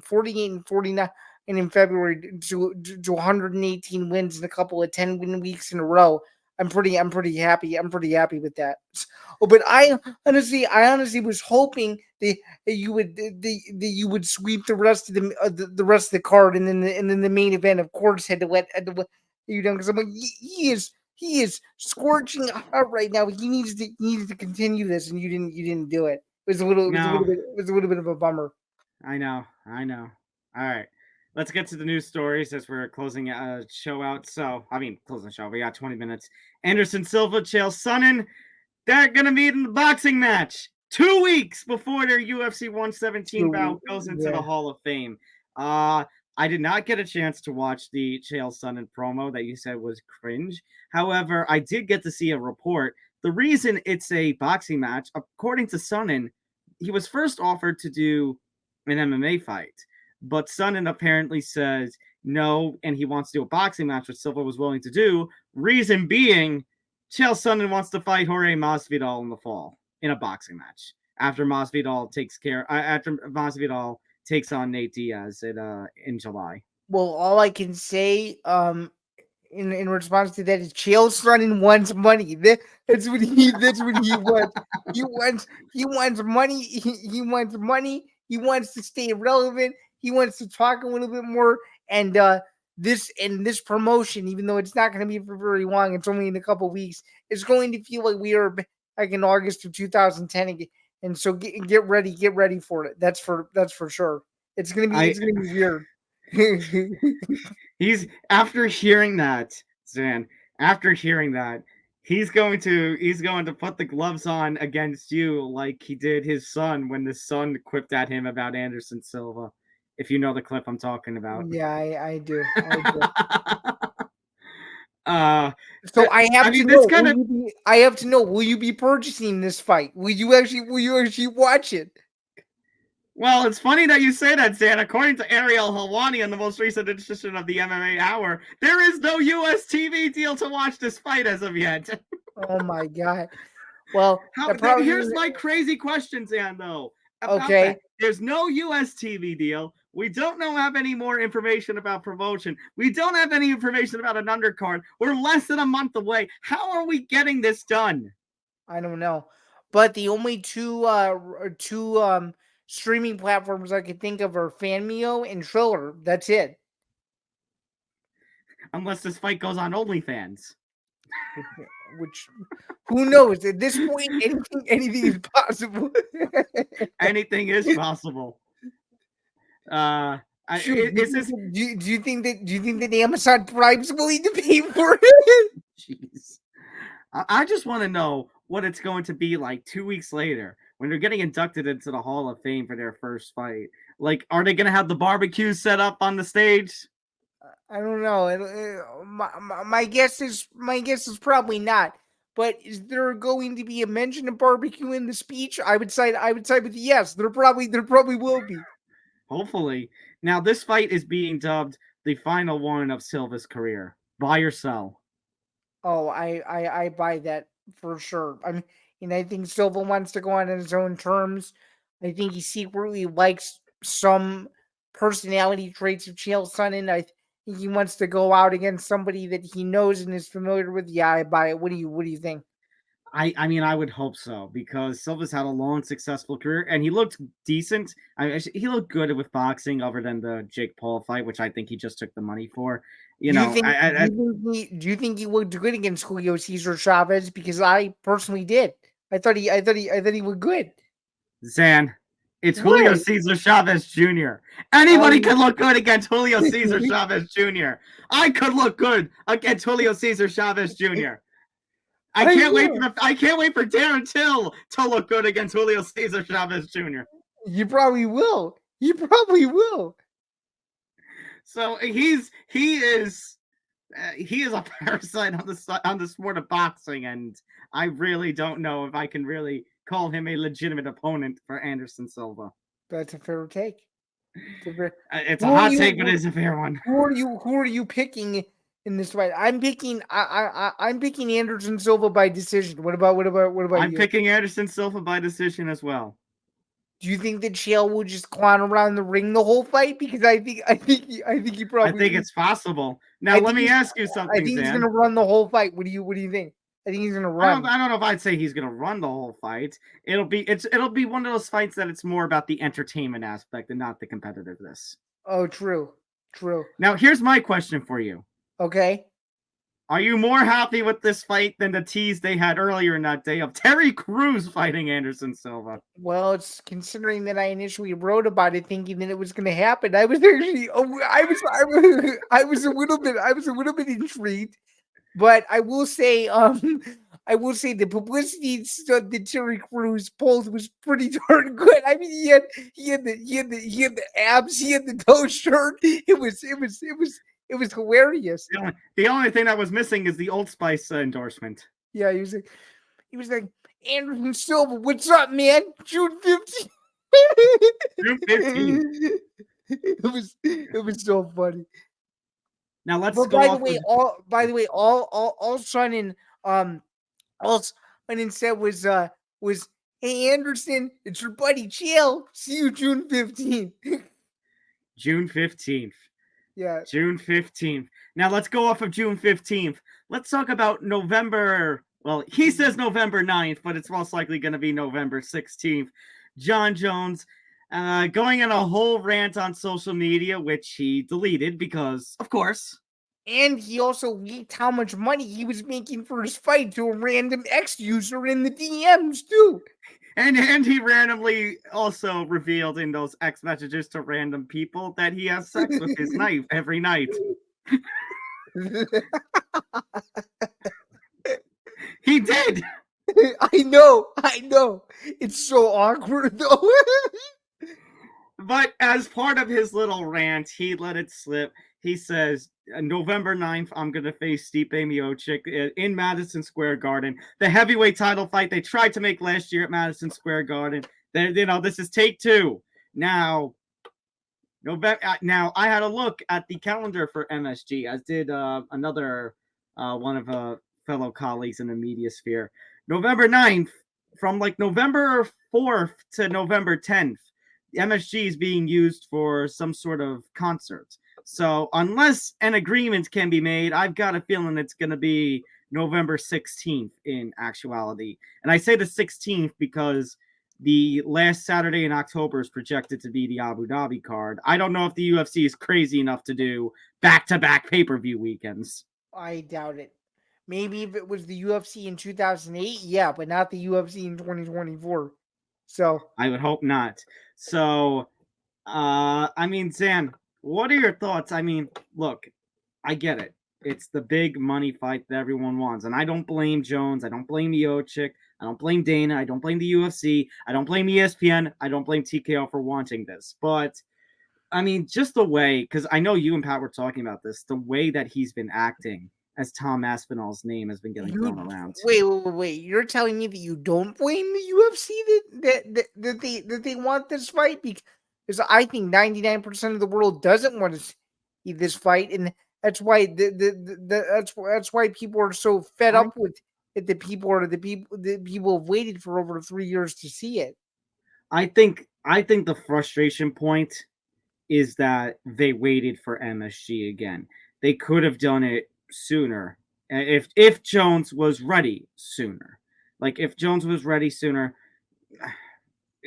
48 and 49 and in February to 118 wins and a couple of 10-win weeks in a row, I'm pretty happy. I'm pretty happy with that. But I honestly was hoping that you would sweep the rest of the card, and then the main event, of course, had to let you know, because I'm like, he is scorching hot right now. He needs to continue this, and you didn't do it. It was a little bit of a bummer. I know. All right. Let's get to the news stories as we're closing a show out. Closing the show. We got 20 minutes. Anderson Silva, Chael Sonnen, they're going to meet in the boxing match 2 weeks before their UFC 117 bout goes into the Hall of Fame. I did not get a chance to watch the Chael Sonnen promo that you said was cringe. However, I did get to see a report. The reason it's a boxing match, according to Sonnen, he was first offered to do an MMA fight. But Sonnen apparently says no, and he wants to do a boxing match, which Silva was willing to do. Reason being, Chael Sonnen wants to fight Jorge Masvidal in the fall in a boxing match after Masvidal takes on Nate Diaz in July. Well, all I can say in response to that is Chael Sonnen wants money. That's what he wants. He wants money. He wants money. He wants to stay relevant. He wants to talk a little bit more, and this promotion, even though it's not going to be for very long, it's only in a couple weeks, it's going to feel like we are back in August of 2010 again. And so get ready for it. That's for sure. It's gonna be weird. He's after hearing that, Zan. After hearing that, he's going to put the gloves on against you like he did his son when the son quipped at him about Anderson Silva. If you know the clip I'm talking about. Yeah, I do. So I have to know. Will you be purchasing this fight? Will you actually watch it? Well, it's funny that you say that, Zan. According to Ariel Helwani in the most recent edition of the MMA Hour, there is no US TV deal to watch this fight as of yet. Oh my god. Well, here's my crazy question, Zan, though. Okay. That. There's no US TV deal. We don't have any more information about promotion. We don't have any information about an undercard. We're less than a month away. How are we getting this done? I don't know. But the only two streaming platforms I can think of are Fanmeo and Triller. That's it. Unless this fight goes on OnlyFans. Which, who knows? At this point, anything is possible. Anything is possible. Do you think that Amazon Prime's willing to pay for it? Jeez. I just want to know what it's going to be like 2 weeks later when they're getting inducted into the Hall of Fame for their first fight. Like, are they going to have the barbecue set up on the stage? I don't know. My guess is probably not. But is there going to be a mention of barbecue in the speech? I would say with yes. There probably will be. Hopefully. Now, this fight is being dubbed the final one of Silva's career. Buy or sell? Oh, I buy that for sure. I think Silva wants to go on his own terms. I think he secretly likes some personality traits of Chael Sonnen. I think he wants to go out against somebody that he knows and is familiar with. Yeah, I buy it. What do you think? I mean, I would hope so, because Silva's had a long, successful career, and he looked decent. He looked good with boxing, other than the Jake Paul fight, which I think he just took the money for. Do you think he looked good against Julio Cesar Chavez? Because I personally did. I thought he looked good. Zan, it's What? Julio Cesar Chavez Jr. Anybody can look good against Julio Cesar Chavez Jr. I could look good against Julio Cesar Chavez Jr. I can't wait for Darren Till to look good against Julio Cesar Chavez Jr. You probably will. You probably will. So he is a parasite on the sport of boxing, and I really don't know if I can really call him a legitimate opponent for Anderson Silva. That's a fair take. It's a hot take, but it's a fair one. Who are you picking in this fight? I'm picking Anderson Silva by decision. What about you? I'm picking Anderson Silva by decision as well. Do you think that Chael will just clown around the ring the whole fight? Because I think he probably. I think it's possible. Now let me ask you something. I think he's gonna run the whole fight. What do you think? I think he's gonna run. I don't know if I'd say he's gonna run the whole fight. It'll be one of those fights that it's more about the entertainment aspect and not the competitiveness. Oh, true. Now here's my question for you. Okay. Are you more happy with this fight than the tease they had earlier in that day of Terry Crews fighting Anderson Silva? Well, it's considering that I initially wrote about it thinking that it was going to happen. I was actually, I was a little bit intrigued, but I will say the publicity stunt that Terry Crews pulled was pretty darn good. I mean, he had the abs, he had the toe shirt. It was hilarious. The only thing that was missing is the Old Spice endorsement. Yeah, he was like, Anderson Silva, what's up, man? June 15th. June 15th. It was so funny. Now let's but go. By the way, all Sonnen said was, hey Anderson, it's your buddy Chael. See you June 15th. June 15th. Yeah. June 15th. Now let's go off of June 15th. Let's talk about November. Well, he says November 9th, but it's most likely going to be November 16th. Jon Jones going on a whole rant on social media, which he deleted because, of course. And he also leaked how much money he was making for his fight to a random ex-user in the DMs, too. And he randomly also revealed in those X messages to random people that he has sex with his knife every night. He did. I know. It's so awkward, though. But as part of his little rant, he let it slip. He says, November 9th, I'm going to face Stipe Miocic in Madison Square Garden. The heavyweight title fight they tried to make last year at Madison Square Garden. This is take two. Now, I had a look at the calendar for MSG, as did another one of fellow colleagues in the media sphere. November 9th, from like November 4th to November 10th, MSG is being used for some sort of concert. So unless an agreement can be made, I've got a feeling it's going to be November 16th in actuality. And I say the 16th because the last Saturday in October is projected to be the Abu Dhabi card. I don't know if the UFC is crazy enough to do back-to-back pay-per-view weekends. I doubt it. Maybe if it was the UFC in 2008, yeah, but not the UFC in 2024. So I would hope not. So, Zan, what are your thoughts? I mean, look, I get it. It's the big money fight that everyone wants. And I don't blame Jones. I don't blame Miocic. I don't blame Dana. I don't blame the UFC. I don't blame ESPN. I don't blame TKO for wanting this. But, I mean, just the way, because I know you and Pat were talking about this, the way that he's been acting as Tom Aspinall's name has been getting thrown around. Wait. You're telling me that you don't blame the UFC that they want this fight? Because I think 99% of the world doesn't want to see this fight, and that's why that's why people are so fed up with it. The people have waited for over 3 years to see it. I think the frustration point is that they waited for MSG again. They could have done it sooner if Jones was ready sooner. Like if Jones was ready sooner.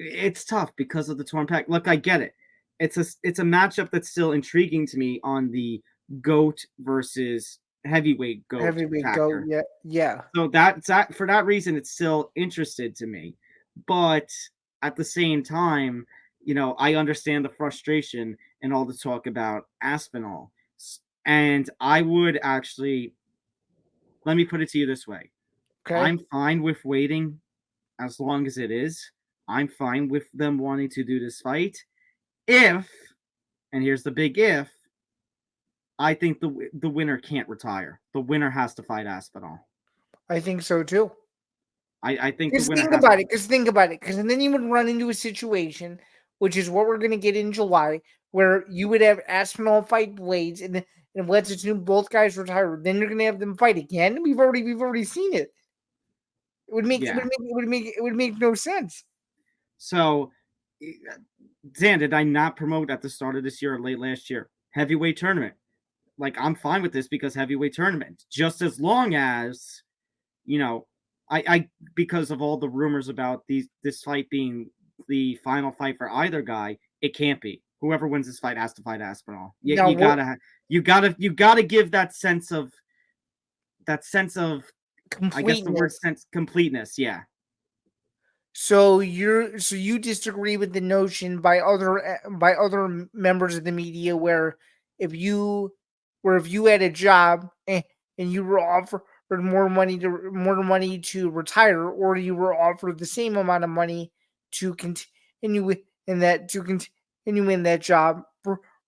It's tough because of the torn pec. Look, I get it. It's a matchup that's still intriguing to me on the GOAT versus heavyweight GOAT. Heavyweight factor. GOAT, yeah. So that for that reason, it's still interested to me. But at the same time, I understand the frustration and all the talk about Aspinall. And I would actually, let me put it to you this way. Okay. I'm fine with waiting as long as it is. I'm fine with them wanting to do this fight. If, and here's the big if, I think the winner can't retire. The winner has to fight Aspinall. I think so too. I think the Because winner think has about it. Because think about it. Because then you would run into a situation, which is what we're going to get in July, where you would have Aspinall fight Blades, and let's assume both guys retire. Then you're going to have them fight again. We've already seen it. It would make it would make no sense. So, Dan, did I not promote at the start of this year or late last year heavyweight tournament? Like, I'm fine with this because heavyweight tournament, just as long as, I because of all the rumors about this fight being the final fight for either guy, it can't be. Whoever wins this fight has to fight Aspinall. You gotta give that sense of I guess the word sense completeness. Yeah. So you disagree with the notion by other members of the media where if you had a job and you were offered more money to retire, or you were offered the same amount of money to continue in that job,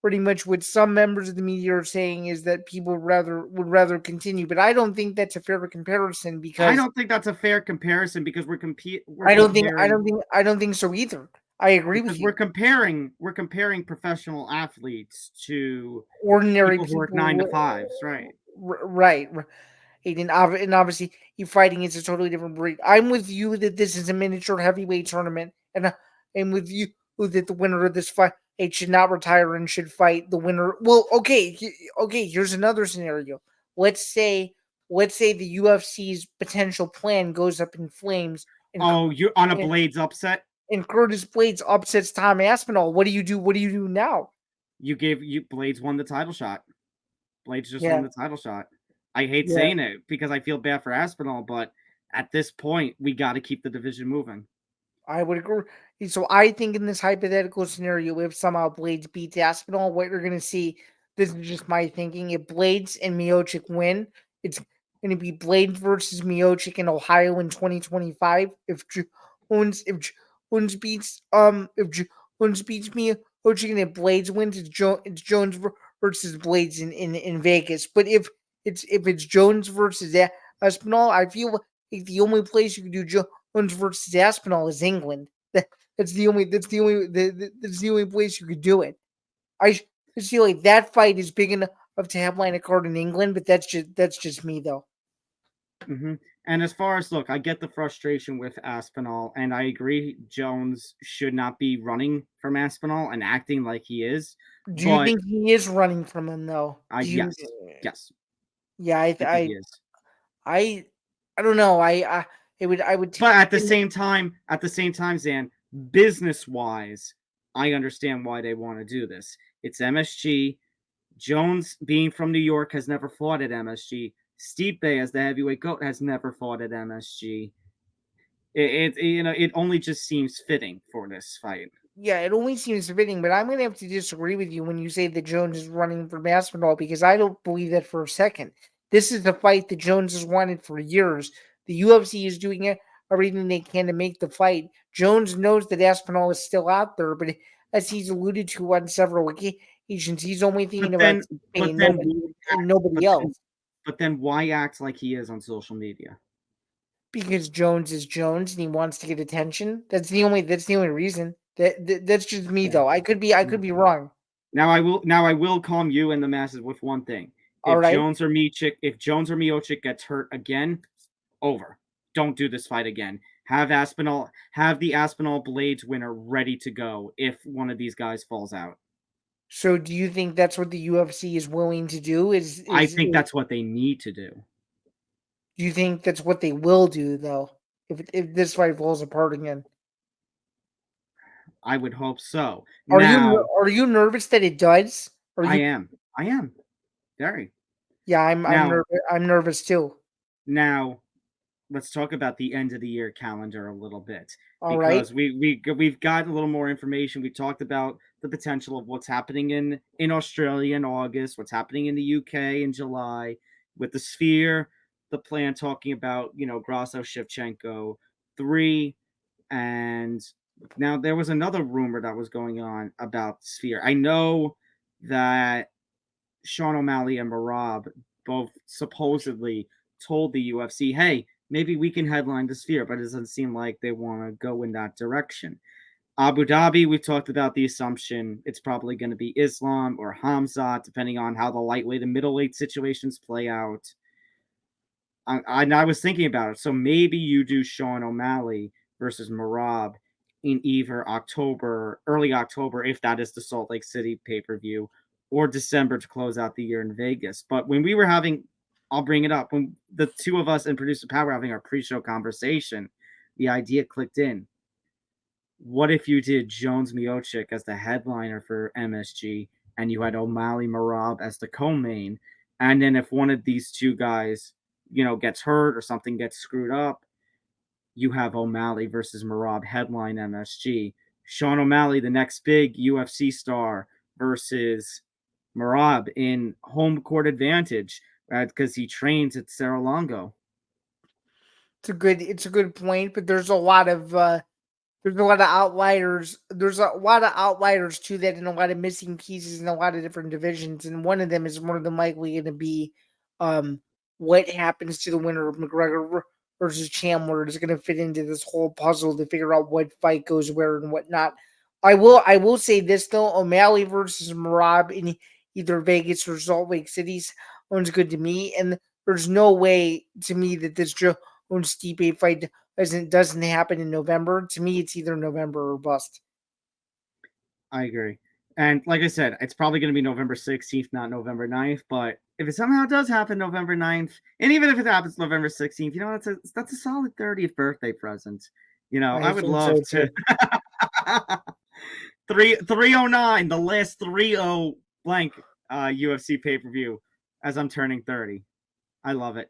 pretty much what some members of the media are saying is that people would rather continue. But I don't think that's a fair comparison because I don't think that's a fair comparison because we're I don't think so either. I agree with you. We're comparing professional athletes to Ordinary people who work 9 to 5s, right? Right. And obviously, you fighting is a totally different breed. I'm with you that this is a miniature heavyweight tournament, and I'm with you that the winner of this fight should not retire and should fight the winner. Well, okay. Here's another scenario. Let's say the UFC's potential plan goes up in flames. And, you're on a Blades upset, and Curtis Blades upsets Tom Aspinall. What do you do? What do you do now? Blades won the title shot. Blades just won the title shot. I hate saying it because I feel bad for Aspinall, but at this point, we got to keep the division moving. I would agree. So I think in this hypothetical scenario, if somehow Blades beats Aspinall, what you're going to see, this is just my thinking, if Blades and Miocic win, it's going to be Blades versus Miocic in Ohio in 2025. If Jones beats Miocic and if Blades wins, it's Jones versus Blades in Vegas. But if it's Jones versus Aspinall, I feel like the only place you can do Jones versus Aspinall is England. That's the only place you could do it. I feel like that fight is big enough to headline a card in England, but that's just me though. Mm-hmm. And as far as I get the frustration with Aspinall, and I agree Jones should not be running from Aspinall and acting like he is. Do you think he is running from him though? Yes. Yeah, I he is. I don't know. I would. But at the same time, Zan, business wise, I understand why they want to do this. It's MSG. Jones, being from New York, has never fought at MSG. Stipe, as the heavyweight GOAT, has never fought at MSG. It only just seems fitting for this fight. Yeah, it only seems fitting, but I'm going to have to disagree with you when you say that Jones is running for Aspinall because I don't believe that for a second. This is the fight that Jones has wanted for years. The UFC is doing everything they can to make the fight. Jones knows that Aspinall is still out there, but as he's alluded to on several occasions, he's only thinking about Spain and nobody else. But then why act like he is on social media? Because Jones is Jones and he wants to get attention. That's the only reason. That's just me though. I could be wrong. Now I will calm you and the masses with one thing. If Jones or Miocic gets hurt again, over. Don't do this fight again. Have the Aspinall Blades winner ready to go if one of these guys falls out. So do you think that's what the UFC is willing to do? I think that's what they need to do. Do you think that's what they will do though? If this fight falls apart again? I would hope so. Are you nervous that it does? I am. Very. Yeah, I'm nervous too. Now, let's talk about the end of the year calendar a little bit, All right. because we've got a little more information. We talked about the potential of what's happening in Australia in August, what's happening in the UK in July with the Sphere, the plan talking about, Grasso Shevchenko 3, and now there was another rumor that was going on about Sphere. I know that Sean O'Malley and Merab both supposedly told the UFC, hey, maybe we can headline the Sphere, but it doesn't seem like they want to go in that direction. Abu Dhabi, we talked about the assumption it's probably going to be Islam or Hamzat, depending on how the lightweight and middleweight situations play out. I was thinking about it. So maybe you do Sean O'Malley versus Merab in either early October, if that is the Salt Lake City pay-per-view, or December to close out the year in Vegas. But when we were I'll bring it up, when the two of us and producer Pat were having our pre-show conversation, the idea clicked in. What if you did Jones Miocic as the headliner for MSG, and you had O'Malley Merab as the co-main, and then if one of these two guys, gets hurt or something gets screwed up, you have O'Malley versus Merab headline MSG. Sean O'Malley, the next big UFC star, versus Merab in home court advantage, because he trains at Serra-Longo. It's a good point, but there's a lot of outliers. There's a lot of outliers to that, and a lot of missing pieces in a lot of different divisions. And one of them is more than likely going to be what happens to the winner of McGregor versus Chandler is going to fit into this whole puzzle to figure out what fight goes where and whatnot. I will say this though: O'Malley versus Merab in either Vegas or Salt Lake City sounds good to me, and there's no way to me that this Jones Stipe fight doesn't happen in November. To me, it's either November or bust. I agree. And like I said, it's probably going to be November 16th, not November 9th. But if it somehow does happen November 9th, and even if it happens November 16th, that's a solid 30th birthday present. I would love to. 309, the last 30 blank UFC pay-per-view as I'm turning 30. I love it.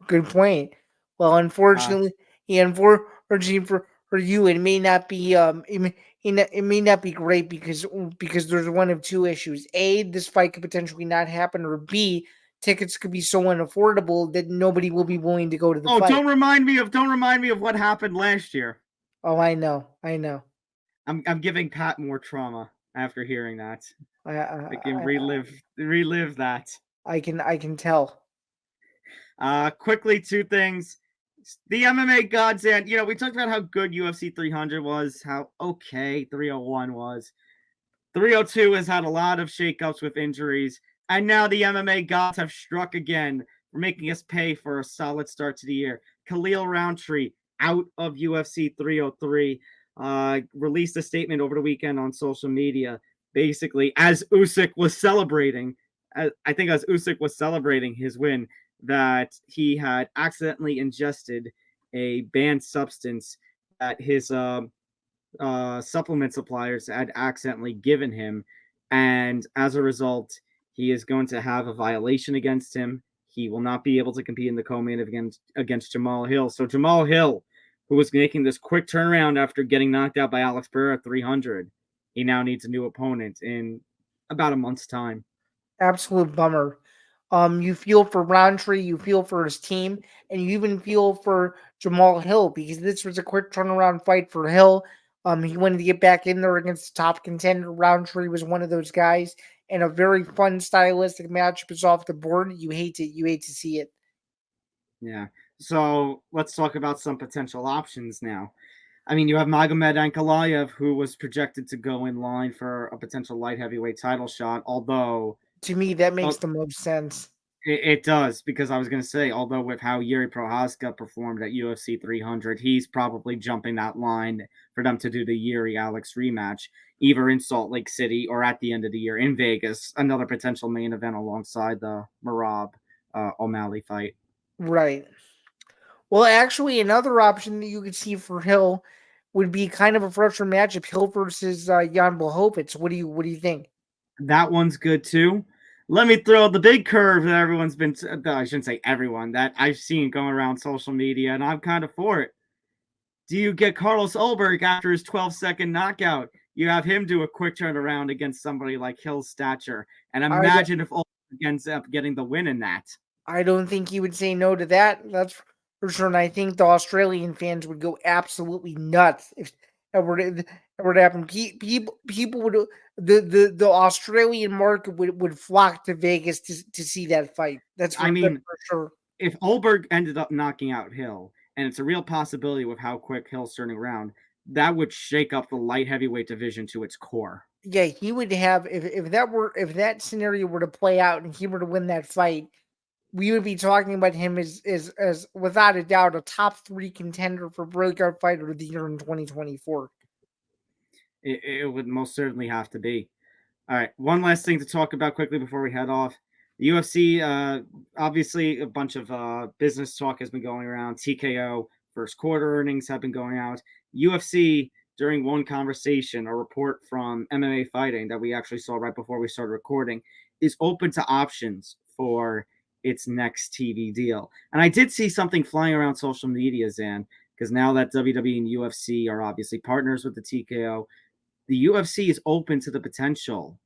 Good point. Well, unfortunately, for you, it may not be it may not be great because there's one of two issues. A, this fight could potentially not happen, or B, tickets could be so unaffordable that nobody will be willing to go to the fight. Don't remind me of what happened last year. Oh, I know. I'm giving Pat more trauma after hearing that. I can relive that. I can tell. Quickly, two things. The MMA gods, and we talked about how good UFC 300 was, how okay 301 was. 302 has had a lot of shakeups with injuries, and now the MMA gods have struck again for making us pay for a solid start to the year. Khalil Rountree out of UFC 303 released a statement over the weekend on social media, basically as Usyk was celebrating his win, that he had accidentally ingested a banned substance that his supplement suppliers had accidentally given him, and as a result, he is going to have a violation against him. He will not be able to compete in the co-main against Jamal Hill. So Jamal Hill, who was making this quick turnaround after getting knocked out by Alex Pereira at 300, he now needs a new opponent in about a month's time. Absolute bummer. You feel for Rountree, you feel for his team, and you even feel for Jamal Hill, because this was a quick turnaround fight for Hill. He wanted to get back in there against the top contender. Rountree was one of those guys, and a very fun stylistic matchup is off the board. You hate to see it. Yeah. So let's talk about some potential options now. I mean, you have Magomed Ankalaev, who was projected to go in line for a potential light heavyweight title shot, although to me, that makes the most sense. It does, because I was going to say, although with how Yuri Prochazka performed at UFC 300, he's probably jumping that line for them to do the Yuri-Alex rematch, either in Salt Lake City or at the end of the year in Vegas, another potential main event alongside the Merab O'Malley fight. Right. Well, actually, another option that you could see for Hill would be kind of a fresher matchup, Hill versus Jan Blachowicz. What do you think? That one's good too. let me throw the big curve that everyone's been, I shouldn't say everyone, that I've seen going around social media, and I'm kind of for it. Do you get Carlos Ulberg after his 12-second knockout? You have him do a quick turnaround against somebody like Hill's stature. And imagine if Ulberg ends up getting the win in that. I don't think he would say no to that. That's for sure. And I think the Australian fans would go absolutely nuts if that were to happen. People would, the Australian market would flock to Vegas to see that fight. That's for sure. If Ulberg ended up knocking out Hill, and it's a real possibility with how quick Hill's turning around, that would shake up the light heavyweight division to its core. Yeah, he would have, if that scenario were to play out and he were to win that fight, we would be talking about him as without a doubt a top 3 contender for breakout fighter of the year in 2024. It would most certainly have to be. All right, one last thing to talk about quickly before we head off. The UFC, obviously, a bunch of business talk has been going around. TKO first quarter earnings have been going out. UFC, during one conversation, a report from MMA Fighting that we actually saw right before we started recording, is open to options for its next TV deal. And I did see something flying around social media, Zan, because now that WWE and UFC are obviously partners with the TKO, the UFC is open to the potential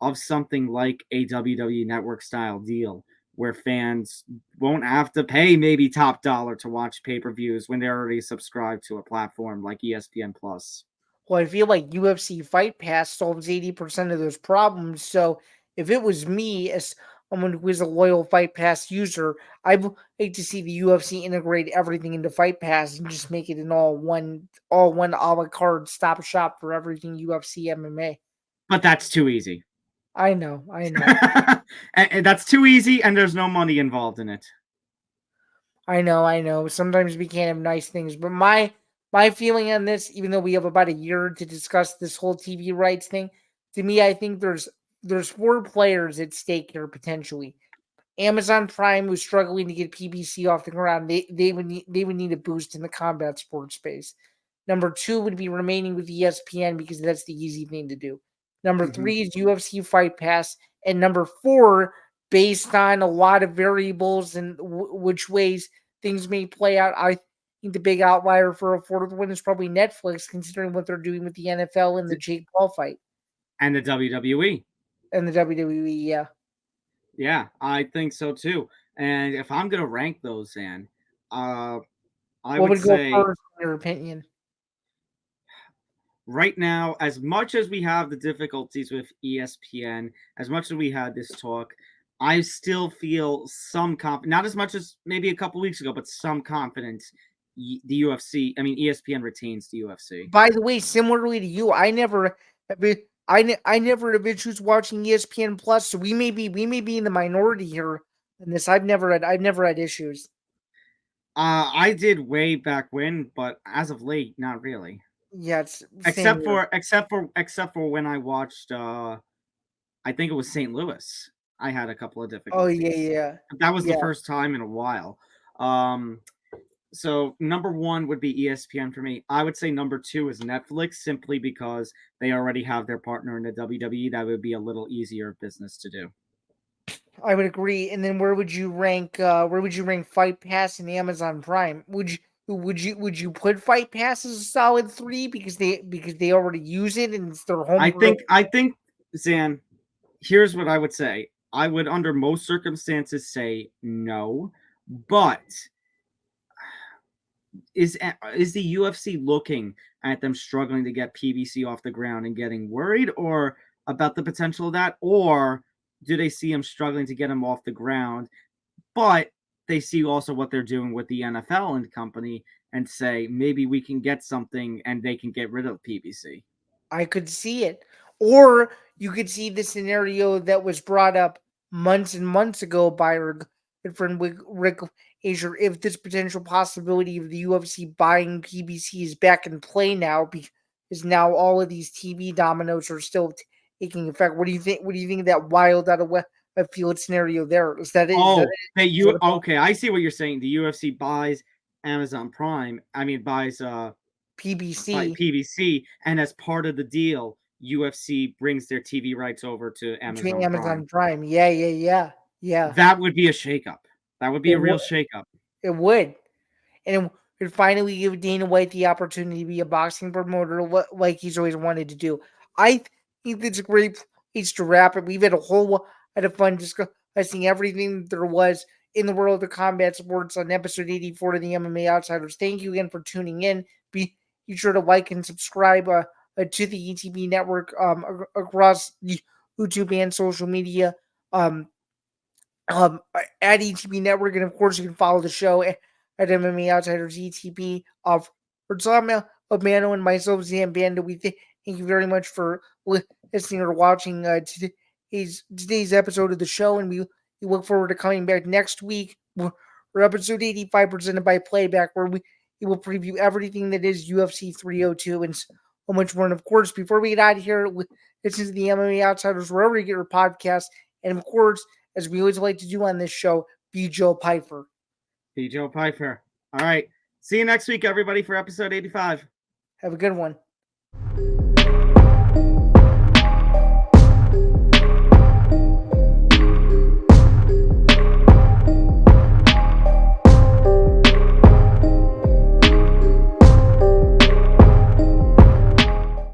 of something like a WWE Network style deal where fans won't have to pay maybe top dollar to watch pay-per-views when they're already subscribed to a platform like ESPN Plus. Well, I feel like UFC Fight Pass solves 80% of those problems. So if it was me as someone who is a loyal Fight Pass user, I'd like to see the UFC integrate everything into Fight Pass and just make it an all one a la carte stop shop for everything UFC MMA. But that's too easy. I know. And that's too easy, and there's no money involved in it. I know. Sometimes we can't have nice things, but my feeling on this, even though we have about a year to discuss this whole TV rights thing, to me, I think there's 4 players at stake here potentially. Amazon Prime was struggling to get PBC off the ground. They would need a boost in the combat sports space. Number 2 would be remaining with ESPN because that's the easy thing to do. Number 3 is UFC Fight Pass, and number 4, based on a lot of variables and which ways things may play out, I think the big outlier for a 4th one is probably Netflix, considering what they're doing with the NFL and the Jake Paul fight. And the WWE. And the WWE, yeah. Yeah, I think so too. And if I'm going to rank those, Zan, I would say, go first, in your opinion? Right now, as much as we have the difficulties with ESPN, as much as we had this talk, I still feel some confidence, not as much as maybe a couple weeks ago, but some confidence the UFC, ESPN retains the UFC. By the way, similarly to you, I never have issues watching ESPN Plus, so we may be in the minority here in this. I've never had issues. I did way back when, but as of late, not really. Yeah, it's except for when I watched I think it was St. Louis. I had a couple of difficulties. Oh yeah. That was the first time in a while. So number 1 would be ESPN for me. I would say number 2 is Netflix, simply because they already have their partner in the WWE. That would be a little easier business to do. I would agree. And then where would you rank Fight Pass and Amazon Prime? Would you put Fight Pass as a solid 3 because they already use it and it's their home? I think Zan, here's what I would say. I would, under most circumstances, say no, but is the UFC looking at them struggling to get PBC off the ground and getting worried or about the potential of that, or do they see them struggling to get them off the ground, but they see also what they're doing with the NFL and company and say, maybe we can get something and they can get rid of PBC? I could see it. Or you could see the scenario that was brought up months and months ago by our good friend Rick Asia, if this potential possibility of the UFC buying PBC is back in play now, because now all of these TV dominoes are still taking effect. What do you think? What do you think of that wild out of field scenario there? Is that it? Okay, I see what you're saying. The UFC buys Amazon Prime. Buys PBC. PBC, and as part of the deal, UFC brings their TV rights over to Between Amazon Amazon Prime. Prime. Yeah. That would be a shakeup. That would be a real shakeup. It would. And it would finally give Dana White the opportunity to be a boxing promoter like he's always wanted to do. I think it's a great place to wrap it. We've had a whole lot of fun discussing everything that there was in the world of combat sports on episode 84 of the MMA Outsiders. Thank you again for tuning in. Be sure to like and subscribe to the ETB network across YouTube and social media. At ETB Network, and of course you can follow the show at MMA Outsiders ETB. For Tom Albano and myself, Zain, Bando, we thank you very much for listening or watching today's episode of the show, and we look forward to coming back next week for episode 85 presented by Playback, where we will preview everything that is UFC 302 and so much more. And of course, before we get out of here, listen to the MMA Outsiders wherever you get your podcast, and of course, as we always like to do on this show, be Joe Piper. Be Joe Piper. All right. See you next week, everybody, for episode 85. Have a good one.